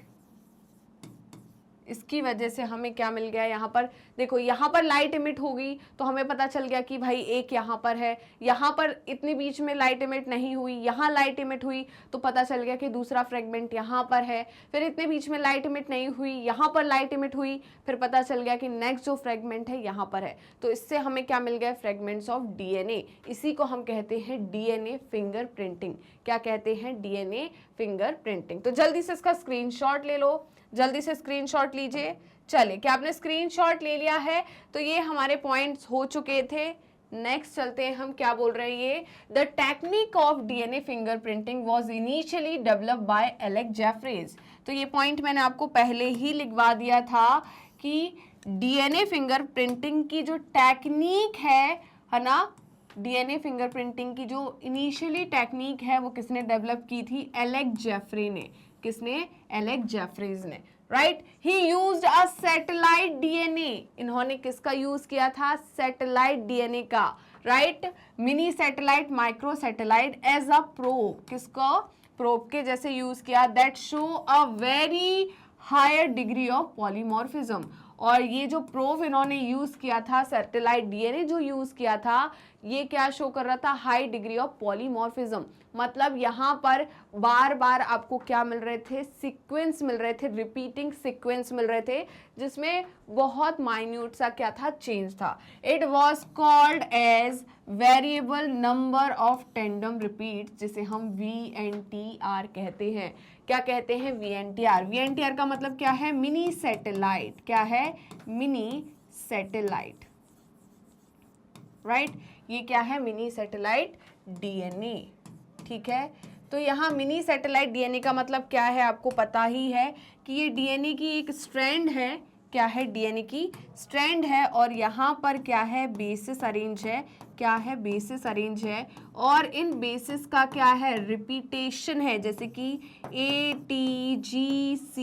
S1: इसकी वजह से हमें क्या मिल गया, यहाँ पर देखो, यहाँ पर लाइट इमिट होगी तो हमें पता चल गया कि भाई एक यहाँ पर है, यहाँ पर इतने बीच में लाइट इमिट नहीं हुई, यहाँ लाइट इमिट हुई तो पता चल गया कि दूसरा फ्रेगमेंट यहाँ पर है। फिर इतने बीच में लाइट इमिट नहीं हुई, यहाँ पर लाइट इमिट हुई, फिर पता चल गया कि नेक्स्ट जो फ्रेगमेंट है यहाँ पर है। तो इससे हमें क्या मिल गया, फ्रेगमेंट्स ऑफ डीएनए। इसी को हम कहते हैं डीएनए फिंगरप्रिंटिंग। क्या कहते हैं, डीएनए फिंगरप्रिंटिंग। तो जल्दी से इसका स्क्रीनशॉट ले लो, जल्दी से स्क्रीनशॉट लीजिए। चलिए, क्या आपने स्क्रीनशॉट ले लिया है, तो ये हमारे पॉइंट्स हो चुके थे। नेक्स्ट चलते हैं, हम क्या बोल रहे हैं, ये the technique of DNA fingerprinting was initially developed by Alex Jeffreys. तो ये पॉइंट मैंने आपको पहले ही लिखवा दिया था कि डीएनए फिंगरप्रिंटिंग की जो टेक्निक है ना, डीएनए फिंगरप्रिंटिंग की जो इनिशियली टेक्निक है वो किसने डेवलप की थी, एलेक्स जेफरी ने। किसने, एलेक्स जेफरीज ने, right. He used a satellite DNA. इन्होंने किसका यूज किया था, सैटेलाइट डीएनए का, right. Mini satellite, micro satellite as a probe. किसको, प्रोब के जैसे यूज किया, that show a very higher degree of polymorphism. और ये जो प्रोब इन्होंने यूज किया था, सैटेलाइट डीएनए जो यूज किया था, ये क्या शो कर रहा था, हाई डिग्री ऑफ पॉलीमॉर्फिज्म। मतलब यहाँ पर बार बार आपको क्या मिल रहे थे, सीक्वेंस मिल रहे थे, रिपीटिंग सीक्वेंस मिल रहे थे, जिसमें बहुत माइन्यूट सा क्या था, चेंज था. It was called as variable number of tandem repeat, जिसे हम VNTR कहते हैं. क्या कहते हैं, VNTR. VNTR का मतलब क्या है, मिनी सैटेलाइट. क्या है, मिनी सैटेलाइट, राइट. ये क्या है, मिनी सैटेलाइट DNA. ठीक है, तो यहाँ मिनी सैटेलाइट DNA का मतलब क्या है, आपको पता ही है कि ये DNA की एक स्ट्रैंड है. क्या है, DNA की स्ट्रैंड है, और यहाँ पर क्या है, बेसिस अरेंज है. क्या है, बेसिस अरेंज है, और इन बेसिस का क्या है, रिपीटेशन है, जैसे कि ATGC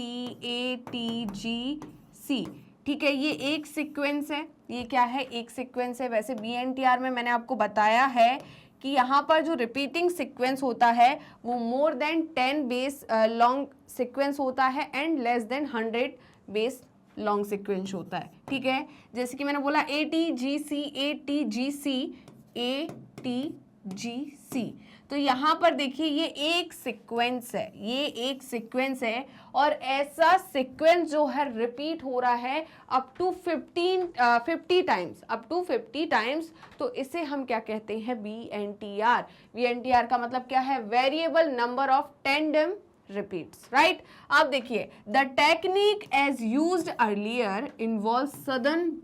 S1: ATGC. ठीक है, ये एक सीक्वेंस है. ये क्या है, एक सीक्वेंस है. वैसे BNTR में मैंने आपको बताया है कि यहाँ पर जो रिपीटिंग सीक्वेंस होता है वो more than 10 base long sequence होता है and less than 100 base long sequence होता है. ठीक है, जैसे कि मैंने बोला ATGC ATGC ATGC. तो यहाँ पर देखिए ये एक सीक्वेंस है, ये एक सीक्वेंस है, और ऐसा सीक्वेंस जो है रिपीट हो रहा है up to 50 times, up to 50 times. तो इसे हम क्या कहते हैं, VNTR. VNTR का मतलब क्या है, variable number of tandem repeats, right. अब देखिए, the technique as used earlier involves sudden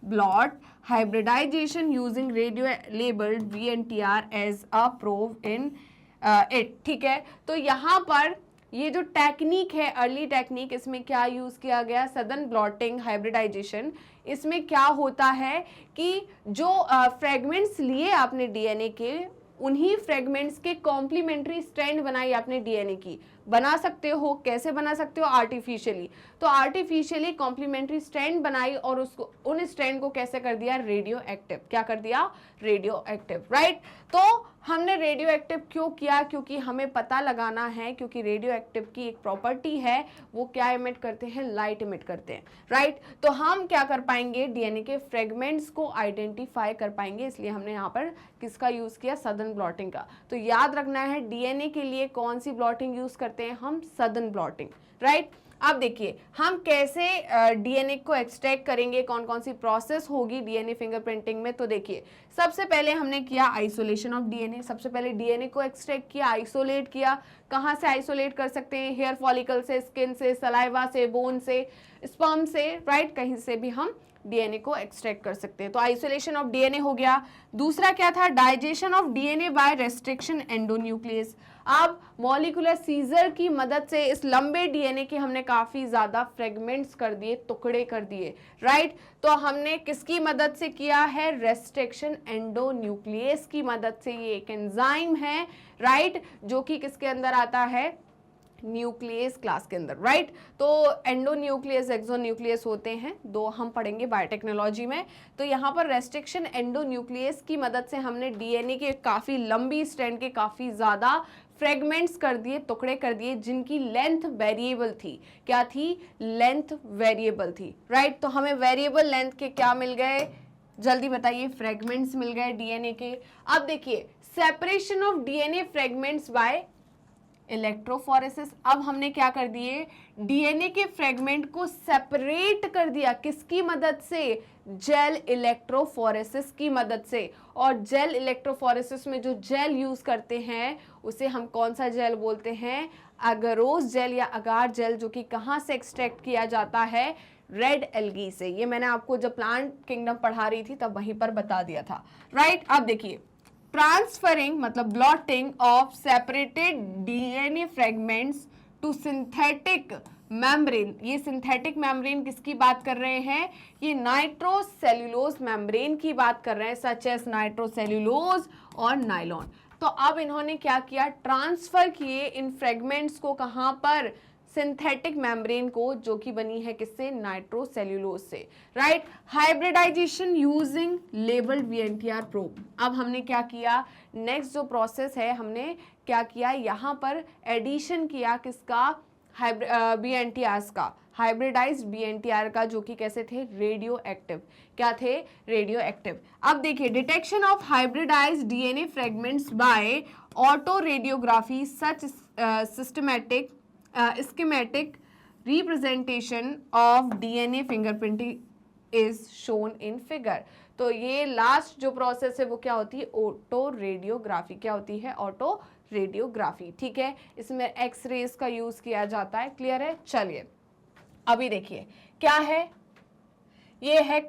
S1: blot hybridization using radio labeled VNTR as a probe in it. ठीक है, तो यहाँ पर ये जो टेक्निक है, अर्ली टेक्निक, इसमें क्या यूज किया गया, सदन ब्लॉटिंग हाइब्रिडाइजेशन. इसमें क्या होता है कि जो फ्रेगमेंट्स लिए आपने DNA के, उन्हीं फ्रेगमेंट्स के कॉम्प्लीमेंट्री स्ट्रैंड बनाई आपने DNA की. बना सकते हो, कैसे बना सकते हो, आर्टिफिशियली. तो आर्टिफिशियली कॉम्प्लीमेंट्री स्ट्रैंड बनाई और उसको, उन स्ट्रैंड को कैसे कर दिया, रेडियो एक्टिव. क्या कर दिया, रेडियो एक्टिव, राइट. तो हमने रेडियो एक्टिव क्यों किया, क्योंकि हमें पता लगाना है, क्योंकि रेडियो एक्टिव की एक प्रॉपर्टी है, वो क्या इमिट करते हैं, लाइट इमिट करते हैं, राइट. तो हम क्या कर पाएंगे, DNA के फ्रेगमेंट्स को आइडेंटिफाई कर पाएंगे, इसलिए हमने यहाँ पर किसका यूज किया, सदन ब्लॉटिंग का. तो याद रखना है, DNA के लिए कौन सी ब्लॉटिंग यूज करते हैं हम, सदन ब्लॉटिंग, राइट. अब देखिए हम कैसे DNA को एक्सट्रैक्ट करेंगे, कौन कौन सी प्रोसेस होगी DNA फिंगरप्रिंटिंग में. तो देखिए, सबसे पहले हमने किया आइसोलेशन ऑफ DNA. सबसे पहले DNA को एक्सट्रैक्ट किया, आइसोलेट किया. कहाँ से आइसोलेट कर सकते हैं, हेयर फॉलिकल से, स्किन से, सलाइवा से, बोन से, स्पर्म से, राइट. कहीं से भी हम DNA को एक्सट्रैक्ट कर सकते हैं. तो आइसोलेशन ऑफ DNA हो गया. दूसरा क्या था, digestion of DNA by restriction endonuclease. अब मॉलिक्यूलर सीजर की मदद से इस लंबे DNA के हमने काफी ज्यादा फ्रेगमेंट्स कर दिए, टुकड़े कर दिए, राइट. तो हमने किसकी मदद से किया है, रेस्ट्रिक्शन एंडोन्यूक्लियस की मदद से. ये एक एंजाइम है, राइट, जो कि किसके अंदर आता है, न्यूक्लियस क्लास के अंदर, राइट. तो एंडोन्यूक्लियस, एक्सोन्यूक्लियस होते हैं, दो हम पढ़ेंगे बायोटेक्नोलॉजी में. तो यहाँ पर रेस्ट्रिक्शन एंडोन्यूक्लियस की मदद से हमने DNA के काफ़ी लंबी स्ट्रैंड के काफ़ी ज़्यादा फ्रेगमेंट्स कर दिए, टुकड़े कर दिए, जिनकी लेंथ वेरिएबल थी. क्या थी, लेंथ वेरिएबल थी, राइट. तो हमें वेरिएबल लेंथ के क्या मिल गए, जल्दी बताइए, फ्रेगमेंट्स मिल गए DNA के. अब देखिए, separation of DNA fragments by electrophoresis. अब हमने क्या कर दिए, DNA के फ्रेगमेंट को सेपरेट कर दिया, किसकी मदद से, जेल इलेक्ट्रोफोरेसिस की मदद से. और जेल इलेक्ट्रोफोरेसिस में जो जेल यूज करते हैं उसे हम कौन सा जेल बोलते हैं, अगरोस जेल या अगार जेल, जो कि कहाँ से एक्सट्रैक्ट किया जाता है, रेड एल्गी से. ये मैंने आपको जब प्लांट किंगडम पढ़ा रही थी तब वहीं पर बता दिया था, राइट. अब देखिए, ट्रांसफरिंग मतलब blotting of separated DNA fragments to synthetic membrane. ये सिंथेटिक मेम्ब्रेन किसकी बात कर रहे हैं, ये नाइट्रोसेल्यूलोज मेम्ब्रेन की बात कर रहे हैं, सच एज नाइट्रोसेल्यूलोज और नाइलॉन. तो अब इन्होंने क्या किया, ट्रांसफर किए इन फ्रेगमेंट्स को, कहाँ पर, सिंथेटिक मेम्ब्रेन को, जो कि बनी है किससे, नाइट्रोसेल्यूलोज से, right. Hybridization using labelled VNTR probe. अब हमने क्या किया, नेक्स्ट जो प्रोसेस है, हमने क्या किया, यहाँ पर एडिशन किया किसका, VNTRs का, हाइब्रिडाइज्ड BNTR का, जो कि कैसे थे, रेडियो एक्टिव। क्या थे, रेडियो एक्टिव। अब देखिए, detection of hybridized DNA fragments by auto radiography such systematic schematic representation of DNA fingerprinting is shown in figure. तो ये लास्ट जो प्रोसेस है वो क्या होती है, ऑटो रेडियोग्राफी। क्या होती है, ऑटो रेडियोग्राफी। ठीक है, इसमें एक्सरेज का यूज किया जाता है। क्लियर है। चलिए अभी देखिए क्या है, ये है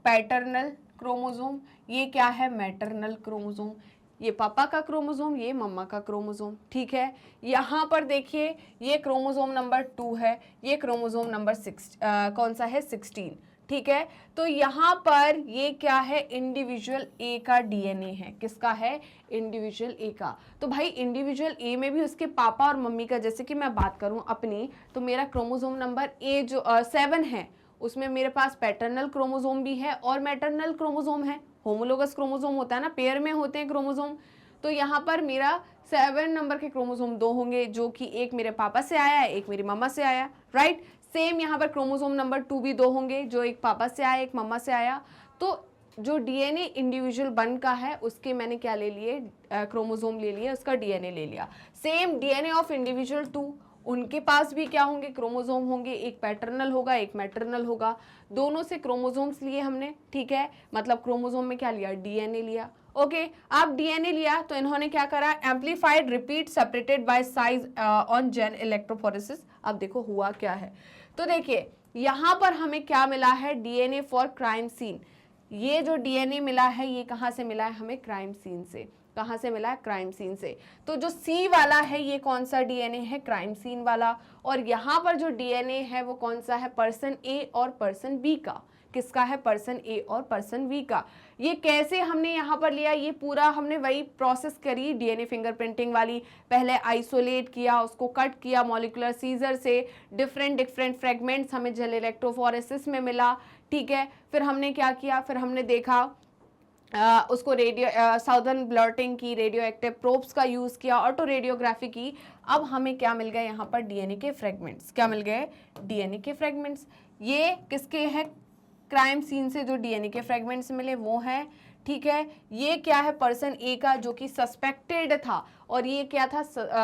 S1: पैटर्नल क्रोमोसोम, ये क्या है, मैटरनल क्रोमोसोम। ये पापा का क्रोमोसोम, ये मम्मा का क्रोमोसोम। ठीक है, यहाँ पर देखिए ये क्रोमोसोम नंबर 2 है, ये क्रोमोसोम नंबर 6 कौन सा है, 16। ठीक है, तो यहाँ पर ये क्या है, इंडिविजुअल ए का DNA है। किसका है, इंडिविजुअल ए का। तो भाई इंडिविजुअल ए में भी उसके पापा और मम्मी का, जैसे कि मैं बात करूं अपनी, तो मेरा क्रोमोसोम नंबर ए जो 7 है, उसमें मेरे पास पैटर्नल क्रोमोसोम भी है और मैटरनल क्रोमोसोम है। होमोलोगस क्रोमोसोम होता है ना, पेयर में होते हैं क्रोमोसोम। तो यहाँ पर मेरा 7 नंबर के क्रोमोसोम 2 होंगे, जो कि एक मेरे पापा से आया है, एक मेरी मम्मा से आया। राइट, सेम यहाँ पर क्रोमोसोम नंबर 2 भी 2 होंगे, जो एक पापा से आया, एक मम्मा से आया। तो जो DNA इंडिविजुअल 1 का है, उसके मैंने क्या ले लिए, क्रोमोसोम ले लिए, उसका DNA ले लिया। सेम DNA ऑफ इंडिविजुअल 2, उनके पास भी क्या होंगे, क्रोमोसोम होंगे, एक पैटर्नल होगा, एक मैटरनल होगा। दोनों से क्रोमोसोम्स लिए हमने। ठीक है, मतलब क्रोमोसोम में क्या लिया, DNA लिया। ओके, अब DNA लिया तो इन्होंने क्या करा, amplified repeat separated by size on gel electrophoresis. अब देखो हुआ क्या है, तो देखिए यहाँ पर हमें क्या मिला है, DNA फॉर क्राइम सीन। ये जो DNA मिला है, ये कहाँ से मिला है हमें, क्राइम सीन से। कहाँ से मिला है, क्राइम सीन से। तो जो C वाला है, ये कौन सा DNA है, क्राइम सीन वाला। और यहाँ पर जो DNA है वो कौन सा है, पर्सन A और पर्सन B का। किसका है, पर्सन A और पर्सन B का। ये कैसे हमने यहाँ पर लिया, ये पूरा हमने वही प्रोसेस करी DNA फिंगरप्रिंटिंग वाली। पहले आइसोलेट किया, उसको कट किया मॉलिक्यूलर सीजर से, डिफरेंट फ्रेगमेंट्स हमें जेल इलेक्ट्रोफोरेसिस में मिला। ठीक है, फिर हमने क्या किया, फिर हमने देखा उसको साउदर्न ब्लॉटिंग की, रेडियो एक्टिव प्रोब्स का यूज़ किया, ऑटो रेडियोग्राफी की। अब हमें क्या मिल गए यहाँ पर, DNA के फ्रेगमेंट्स। क्या मिल गए, DNA के फ्रेगमेंट्स। ये किसके हैं, क्राइम सीन से जो DNA के फ्रेगमेंट्स मिले वो हैं। ठीक है, ये क्या है, पर्सन A का, जो कि सस्पेक्टेड था, और ये क्या था,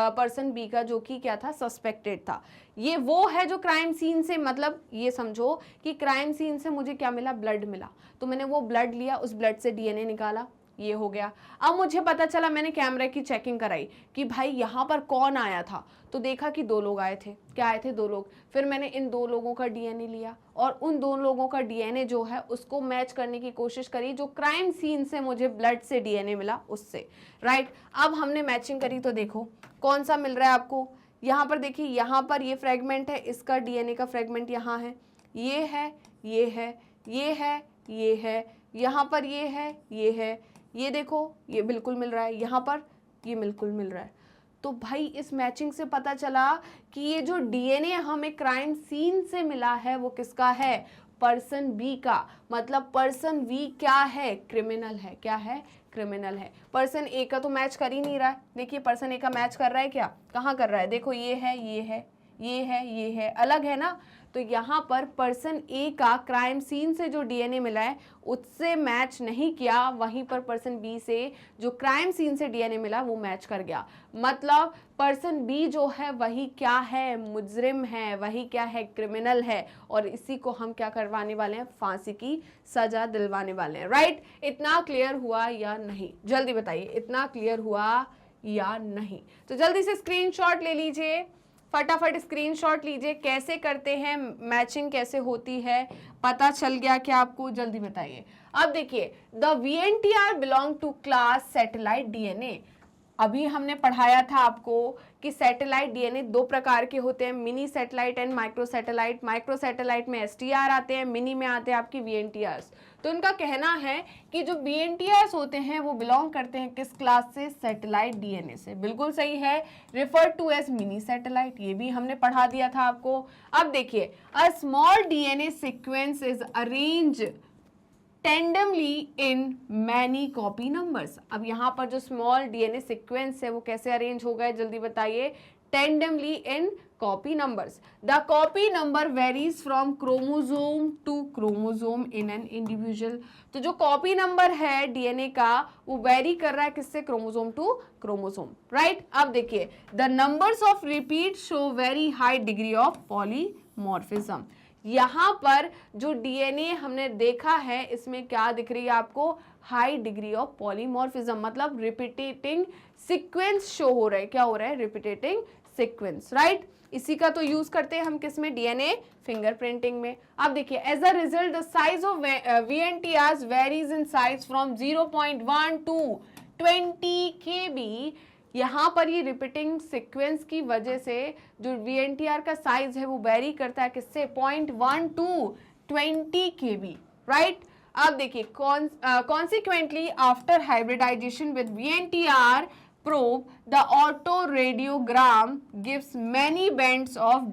S1: पर्सन B का, जो कि क्या था, सस्पेक्टेड था। ये वो है जो क्राइम सीन से, मतलब ये समझो कि क्राइम सीन से मुझे क्या मिला, ब्लड मिला। तो मैंने वो ब्लड लिया, उस ब्लड से DNA निकाला, ये हो गया। अब मुझे पता चला, मैंने कैमरे की चेकिंग कराई कि भाई यहाँ पर कौन आया था, तो देखा कि 2 लोग आए थे। क्या आए थे, 2 लोग। फिर मैंने इन 2 लोगों का DNA लिया और उन 2 लोगों का DNA जो है उसको मैच करने की कोशिश करी, जो क्राइम सीन से मुझे ब्लड से DNA मिला उससे। राइट, अब हमने मैचिंग करी तो देखो कौन सा मिल रहा है आपको। यहाँ पर देखिए, यहाँ पर ये फ्रेगमेंट है, इसका DNA का फ्रेगमेंट यहाँ है, ये है, ये है, ये है, ये है, यहाँ पर ये है, ये है, ये देखो ये बिल्कुल मिल रहा है, यहाँ पर ये बिल्कुल मिल रहा है। तो भाई इस मैचिंग से पता चला कि ये जो DNA हमें क्राइम सीन से मिला है वो किसका है, पर्सन B का। मतलब पर्सन B क्या है, क्रिमिनल है। क्या है, क्रिमिनल है। पर्सन A का तो मैच कर ही नहीं रहा है। देखिए पर्सन A का मैच कर रहा है क्या, कहाँ कर रहा है, देखो ये है, ये है, ये है, ये है, अलग है ना। तो यहाँ पर पर्सन A का क्राइम सीन से जो DNA मिला है उससे मैच नहीं किया, वहीं पर पर्सन B से जो क्राइम सीन से DNA मिला वो मैच कर गया। मतलब पर्सन B जो है वही क्या है, मुजरिम है, वही क्या है, क्रिमिनल है, और इसी को हम क्या करवाने वाले हैं, फांसी की सजा दिलवाने वाले हैं। राइट, इतना क्लियर हुआ या नहीं, जल्दी बताइए, इतना क्लियर हुआ या नहीं। तो जल्दी से स्क्रीनशॉट ले लीजिए, फटाफट स्क्रीनशॉट लीजिए, कैसे करते हैं, मैचिंग कैसे होती है, पता चल गया क्या आपको, जल्दी बताइए। अब देखिए, the VNTR belong to class satellite DNA। अभी हमने पढ़ाया था आपको कि सैटेलाइट DNA 2 प्रकार के होते हैं, mini satellite and micro satellite. Micro satellite में STR आते हैं, मिनी में आते हैं आपकी VNTRs। तो इनका कहना है कि जो VNTRs होते हैं वो बिलोंग करते हैं किस क्लास से, सैटेलाइट DNA से। बिल्कुल सही है, refer to as mini satellite, ये भी हमने पढ़ा दिया था आपको। अब देखिए, a small DNA sequence is arrange tandemly in many copy numbers. अब यहाँ पर जो स्मॉल DNA सीक्वेंस है वो कैसे अरेंज हो गए, जल्दी बताइए, tandemly in copy numbers. The copy number varies from chromosome to chromosome in an individual. तो जो copy number है DNA का वो vary कर रहा है किससे, क्रोमोसोम टू क्रोमोसोम, राइट। अब देखिए the numbers of repeat show very high degree of polymorphism. यहाँ पर जो DNA हमने देखा है इसमें क्या दिख रही है आपको, हाई डिग्री ऑफ पॉलीमॉर्फिज्म, मतलब रिपीटेटिंग सीक्वेंस शो हो रहा है। क्या हो रहा है, रिपीटेटिंग सीक्वेंस, राइट। इसी का तो यूज करते हैं हम किस में, डीएनए फिंगरप्रिंटिंग में। अब देखिए as a result the size of VNTRs varies in size from 0.1 to 20 KB। यहाँ पर ये रिपीटिंग सीक्वेंस की वजह से जो VNTR का साइज है वो वेरी करता है किससे, 0.1 टू 20 KB, राइट। अब देखिए consequently after hybridization with VNTR probe, the autoradiogram gives many bands of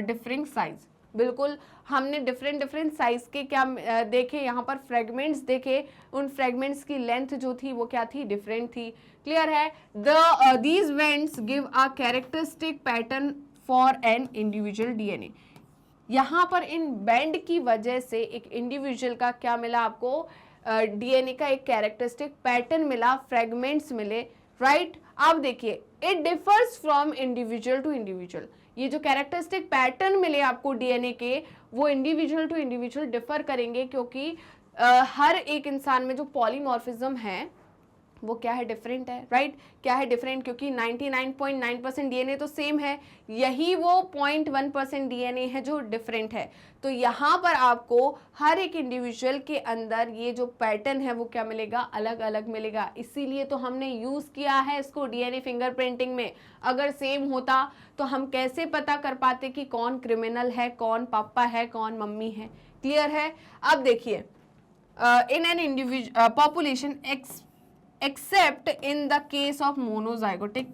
S1: differing size. बिल्कुल हमने डिफरेंट साइज के क्या देखे, यहाँ पर फ्रेगमेंट्स देखे, उन फ्रेगमेंट्स की लेंथ जो थी वो क्या थी, डिफरेंट थी। क्लियर है। these bands give a characteristic pattern for an individual DNA. यहाँ पर इन बैंड की वजह से एक इंडिविजुअल का क्या मिला आपको, DNA का एक कैरेक्टरिस्टिक पैटर्न मिला, फ्रेगमेंट्स मिले, राइट। अब देखिए it differs from individual to individual. ये जो कैरेक्टरिस्टिक पैटर्न मिले आपको डीएनए के वो इंडिविजुअल टू इंडिविजुअल डिफर करेंगे, क्योंकि हर एक इंसान में जो पॉलीमॉर्फिज्म है वो क्या है, डिफरेंट है, राइट। क्या है, डिफरेंट, क्योंकि 99.9% डीएनए तो सेम है, यही वो 0.1% डीएनए है जो डिफरेंट है। तो यहाँ पर आपको हर एक इंडिविजुअल के अंदर ये जो पैटर्न है वो क्या मिलेगा, अलग अलग मिलेगा। इसीलिए तो हमने यूज किया है इसको डीएनए फिंगरप्रिंटिंग में। अगर सेम होता तो हम कैसे पता कर पाते कि कौन क्रिमिनल है, कौन पापा है, कौन मम्मी है। क्लियर है। अब देखिए in an individual population accept in the case of monozygotic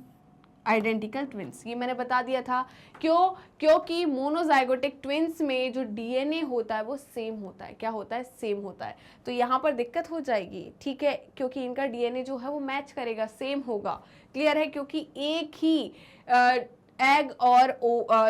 S1: identical twins, ये मैंने बता दिया था। क्योंकि मोनोजाइगोटिक ट्विंस में जो डीएनए होता है वो सेम होता है। क्या होता है, सेम होता है। तो यहाँ पर दिक्कत हो जाएगी, ठीक है, क्योंकि इनका डीएनए जो है वो मैच करेगा, सेम होगा। क्लियर है। क्योंकि एक ही एग और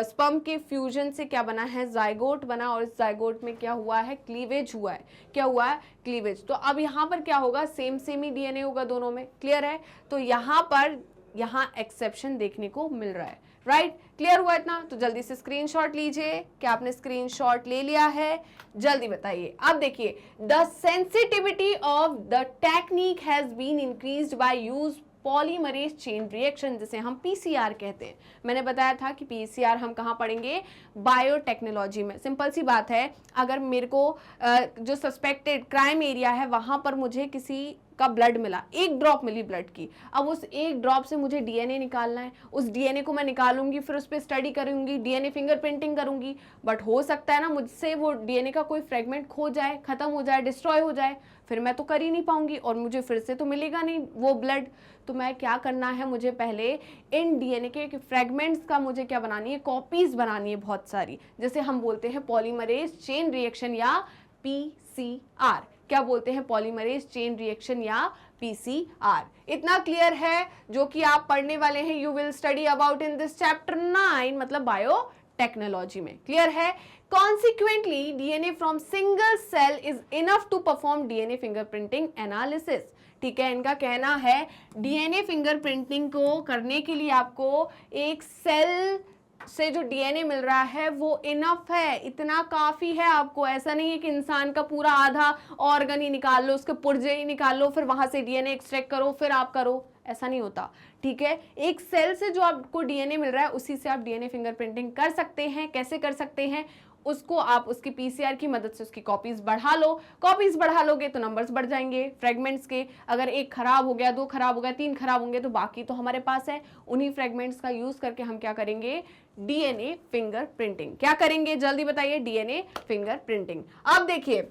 S1: स्पर्म के फ्यूजन से क्या बना है, जाइगोट बना, और इस जाइगोट में क्या हुआ है, क्लीवेज हुआ है। क्या हुआ है, क्लीवेज। तो अब यहाँ पर क्या होगा, सेम ही डीएनए होगा दोनों में। क्लियर है। तो यहाँ एक्सेप्शन देखने को मिल रहा है, राइट। क्लियर हुआ इतना। तो जल्दी से स्क्रीनशॉट लीजिए। क्या आपने स्क्रीनशॉट ले लिया है, जल्दी बताइए। अब देखिए the sensitivity of the technique has been increased by use polymerase chain reaction, जिसे हम पीसीआर कहते हैं। मैंने बताया था कि पीसीआर हम कहाँ पढ़ेंगे, बायोटेक्नोलॉजी में। सिंपल सी बात है, अगर मेरे को जो सस्पेक्टेड क्राइम एरिया है वहां पर मुझे किसी का ब्लड मिला, एक ड्रॉप मिली ब्लड की, अब उस एक ड्रॉप से मुझे डीएनए निकालना है। उस डीएनए को मैं निकालूंगी, फिर उस पर स्टडी करूंगी, डीएनए फिंगरप्रिंटिंग करूंगी। बट हो सकता है ना मुझसे वो डीएनए का कोई फ्रेगमेंट खो जाए, खत्म हो जाए, डिस्ट्रॉय हो जाए, फिर मैं तो कर ही नहीं पाऊंगी और मुझे फिर से तो मिलेगा नहीं वो ब्लड। तो मैं क्या करना है, मुझे पहले इन डीएनए के फ्रेगमेंट्स का मुझे क्या बनानी है, कॉपीज बनानी है बहुत सारी, जैसे हम बोलते हैं पॉलीमरेज चेन रिएक्शन या पीसीआर। क्या बोलते हैं, पॉलीमरेज चेन रिएक्शन या पीसीआर। इतना क्लियर है जो कि आप पढ़ने वाले हैं, you will study about in this chapter 9, मतलब बायोटेक्नोलॉजी में। क्लियर है। Consequently DNA from single cell is enough to perform DNA fingerprinting analysis. ठीक है, इनका कहना है डीएनए फिंगरप्रिंटिंग को करने के लिए आपको एक सेल से जो डीएनए मिल रहा है वो इनफ है, इतना काफी है आपको। ऐसा नहीं है कि इंसान का पूरा आधा ऑर्गन ही निकाल लो, उसके पुर्जे ही निकाल लो, फिर वहां से डीएनए एक्सट्रैक्ट करो, फिर आप करो, ऐसा नहीं होता। ठीक है, एक सेल से जो आपको डीएनए मिल रहा है उसी से आप डीएनए फिंगरप्रिंटिंग कर सकते हैं। कैसे कर सकते हैं, उसको आप उसकी पीसीआर की मदद से उसकी कॉपीज बढ़ा लो। कॉपीज बढ़ा लोगे तो नंबर्स बढ़ जाएंगे फ्रेगमेंट्स के। अगर एक खराब हो गया, दो खराब हो गया, तीन खराब होंगे तो बाकी तो हमारे पास है। उन्हीं फ्रेगमेंट्स का यूज करके हम क्या करेंगे, डीएनए फिंगरप्रिंटिंग। क्या करेंगे, जल्दी बताइए, डीएनए फिंगरप्रिंटिंग। अब देखिए,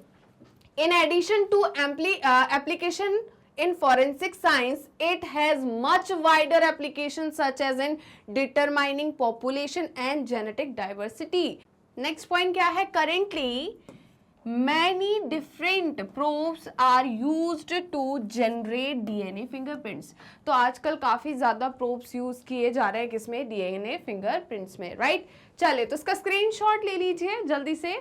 S1: in addition to application in forensic science, it has much wider applications such as in determining population and genetic diversity. Next point क्या है, currently many different different probes are used to generate DNA fingerprints. तो आजकल काफ़ी ज़्यादा probes use किए जा रहे हैं किसमें, डीएनए फिंगरप्रिंट्स में, राइट। चलिए तो इसका स्क्रीनशॉट ले लीजिए जल्दी से।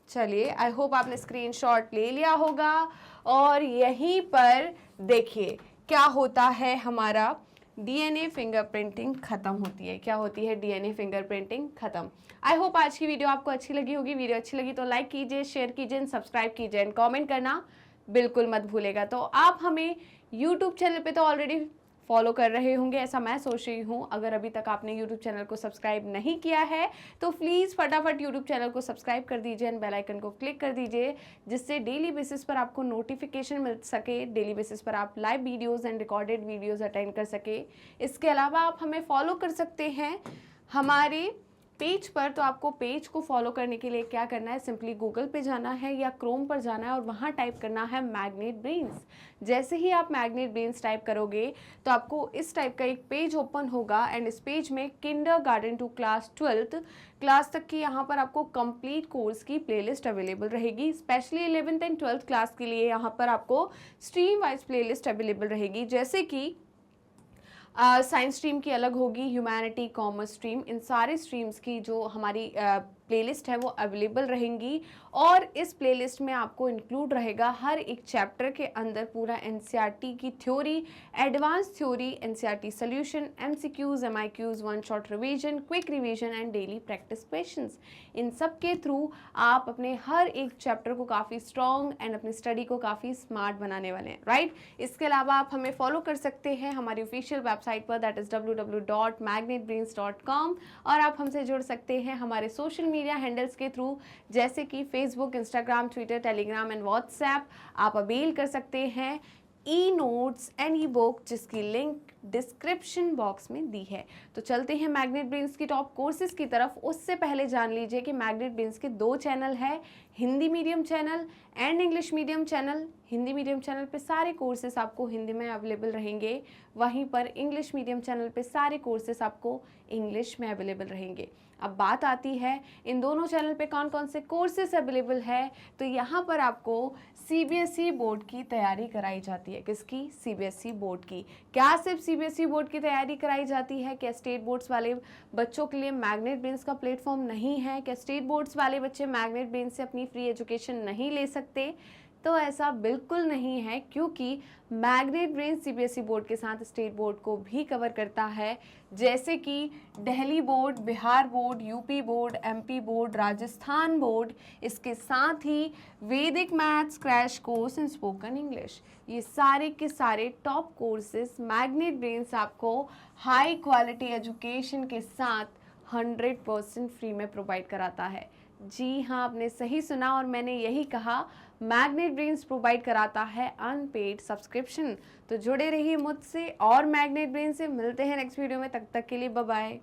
S1: चलिए, आई होप आपने स्क्रीनशॉट ले लिया होगा। और यहीं पर देखिए क्या होता है, हमारा डीएनए फिंगरप्रिंटिंग खत्म होती है। क्या होती है, डीएनए फिंगरप्रिंटिंग खत्म। आई होप आज की वीडियो आपको अच्छी लगी होगी। वीडियो अच्छी लगी तो लाइक कीजिए, शेयर कीजिए, सब्सक्राइब कीजिए एंड कमेंट करना बिल्कुल मत भूलेगा। तो आप हमें यूट्यूब चैनल पे तो ऑलरेडी फॉलो कर रहे होंगे, ऐसा मैं सोच रही हूँ। अगर अभी तक आपने यूट्यूब चैनल को सब्सक्राइब नहीं किया है तो प्लीज़ फटाफट यूट्यूब चैनल को सब्सक्राइब कर दीजिए एंड बेल आइकन को क्लिक कर दीजिए, जिससे डेली बेसिस पर आपको नोटिफिकेशन मिल सके, डेली बेसिस पर आप live videos and recorded videos attend कर सके। इसके अलावा आप हमें फॉलो कर सकते हैं हमारे पेज पर। तो आपको पेज को फॉलो करने के लिए क्या करना है, सिंपली गूगल पे जाना है या क्रोम पर जाना है और वहाँ टाइप करना है मैग्नेट ब्रेन्स। जैसे ही आप मैग्नेट ब्रेन्स टाइप करोगे तो आपको इस टाइप का एक पेज ओपन होगा एंड इस पेज में kindergarten to class 12th class तक की यहाँ पर आपको कंप्लीट कोर्स की प्लेलिस्ट अवेलेबल रहेगी। Specially 11th and 12th class के लिए यहाँ पर आपको स्ट्रीम वाइज प्लेलिस्ट अवेलेबल रहेगी, जैसे कि साइंस स्ट्रीम की अलग होगी, ह्यूमैनिटी, कॉमर्स स्ट्रीम, इन सारे स्ट्रीम्स की जो हमारी प्लेलिस्ट है वो अवेलेबल रहेंगी। और इस प्लेलिस्ट में आपको इंक्लूड रहेगा हर एक चैप्टर के अंदर पूरा एनसीईआरटी की theory, advance theory, NCERT solution, MCQs, MIQs, one shot revision, quick revision and daily practice questions. इन सब के थ्रू आप अपने हर एक चैप्टर को काफ़ी स्ट्रॉन्ग एंड अपनी स्टडी को काफ़ी स्मार्ट बनाने वाले हैं, राइट। इसके अलावा आप हमें फॉलो कर सकते हैं हमारी ऑफिशियल वेबसाइट पर, दैट इज़ www.magnetbrains.com। और आप हमसे जुड़ सकते हैं हमारे सोशल मीडिया हैंडल्स के थ्रू, जैसे कि Facebook, Instagram, Twitter, Telegram and WhatsApp. आप अवेल कर सकते हैं e notes and E book, जिसकी लिंक डिस्क्रिप्शन बॉक्स में दी है। तो चलते हैं मैग्नेट ब्रेन्स की टॉप कोर्सेज की तरफ। उससे पहले जान लीजिए कि मैग्नेट ब्रेन्स के 2 चैनल है, Hindi medium channel and English medium channel. Hindi medium channel पे सारे कोर्सेज आपको हिंदी में अवेलेबल रहेंगे, वहीं पर इंग्लिश मीडियम चैनल पे सारे कोर्सेज आपको इंग्लिश में अवेलेबल रहेंगे। अब बात आती है इन दोनों चैनल पे कौन कौन से कोर्सेज अवेलेबल है। तो यहाँ पर आपको सीबीएसई बोर्ड की तैयारी कराई जाती है। किसकी? सीबीएसई बोर्ड की। क्या सिर्फ सीबीएसई बोर्ड की तैयारी कराई जाती है? क्या स्टेट बोर्ड्स वाले बच्चों के लिए मैग्नेट ब्रेन्स का प्लेटफॉर्म नहीं है? क्या स्टेट बोर्ड्स वाले बच्चे मैग्नेट ब्रेन्स से अपनी फ्री एजुकेशन नहीं ले सकते? तो ऐसा बिल्कुल नहीं है, क्योंकि मैग्नेट ब्रेन्स सीबीएसई बोर्ड के साथ स्टेट बोर्ड को भी कवर करता है, जैसे कि Delhi board, Bihar board, UP board, MP board, Rajasthan board. इसके साथ ही वैदिक maths crash course in spoken English. ये सारे के सारे टॉप कोर्सेज मैग्नेट ब्रेन्स आपको हाई क्वालिटी एजुकेशन के साथ 100% फ्री में प्रोवाइड कराता है। जी हाँ, आपने सही सुना और मैंने यही कहा, मैग्नेट ब्रेन्स प्रोवाइड कराता है अनपेड सब्सक्रिप्शन। तो जुड़े रहिए मुझसे और मैग्नेट ब्रेन से। मिलते हैं नेक्स्ट वीडियो में, तब तक के लिए बाय बाय।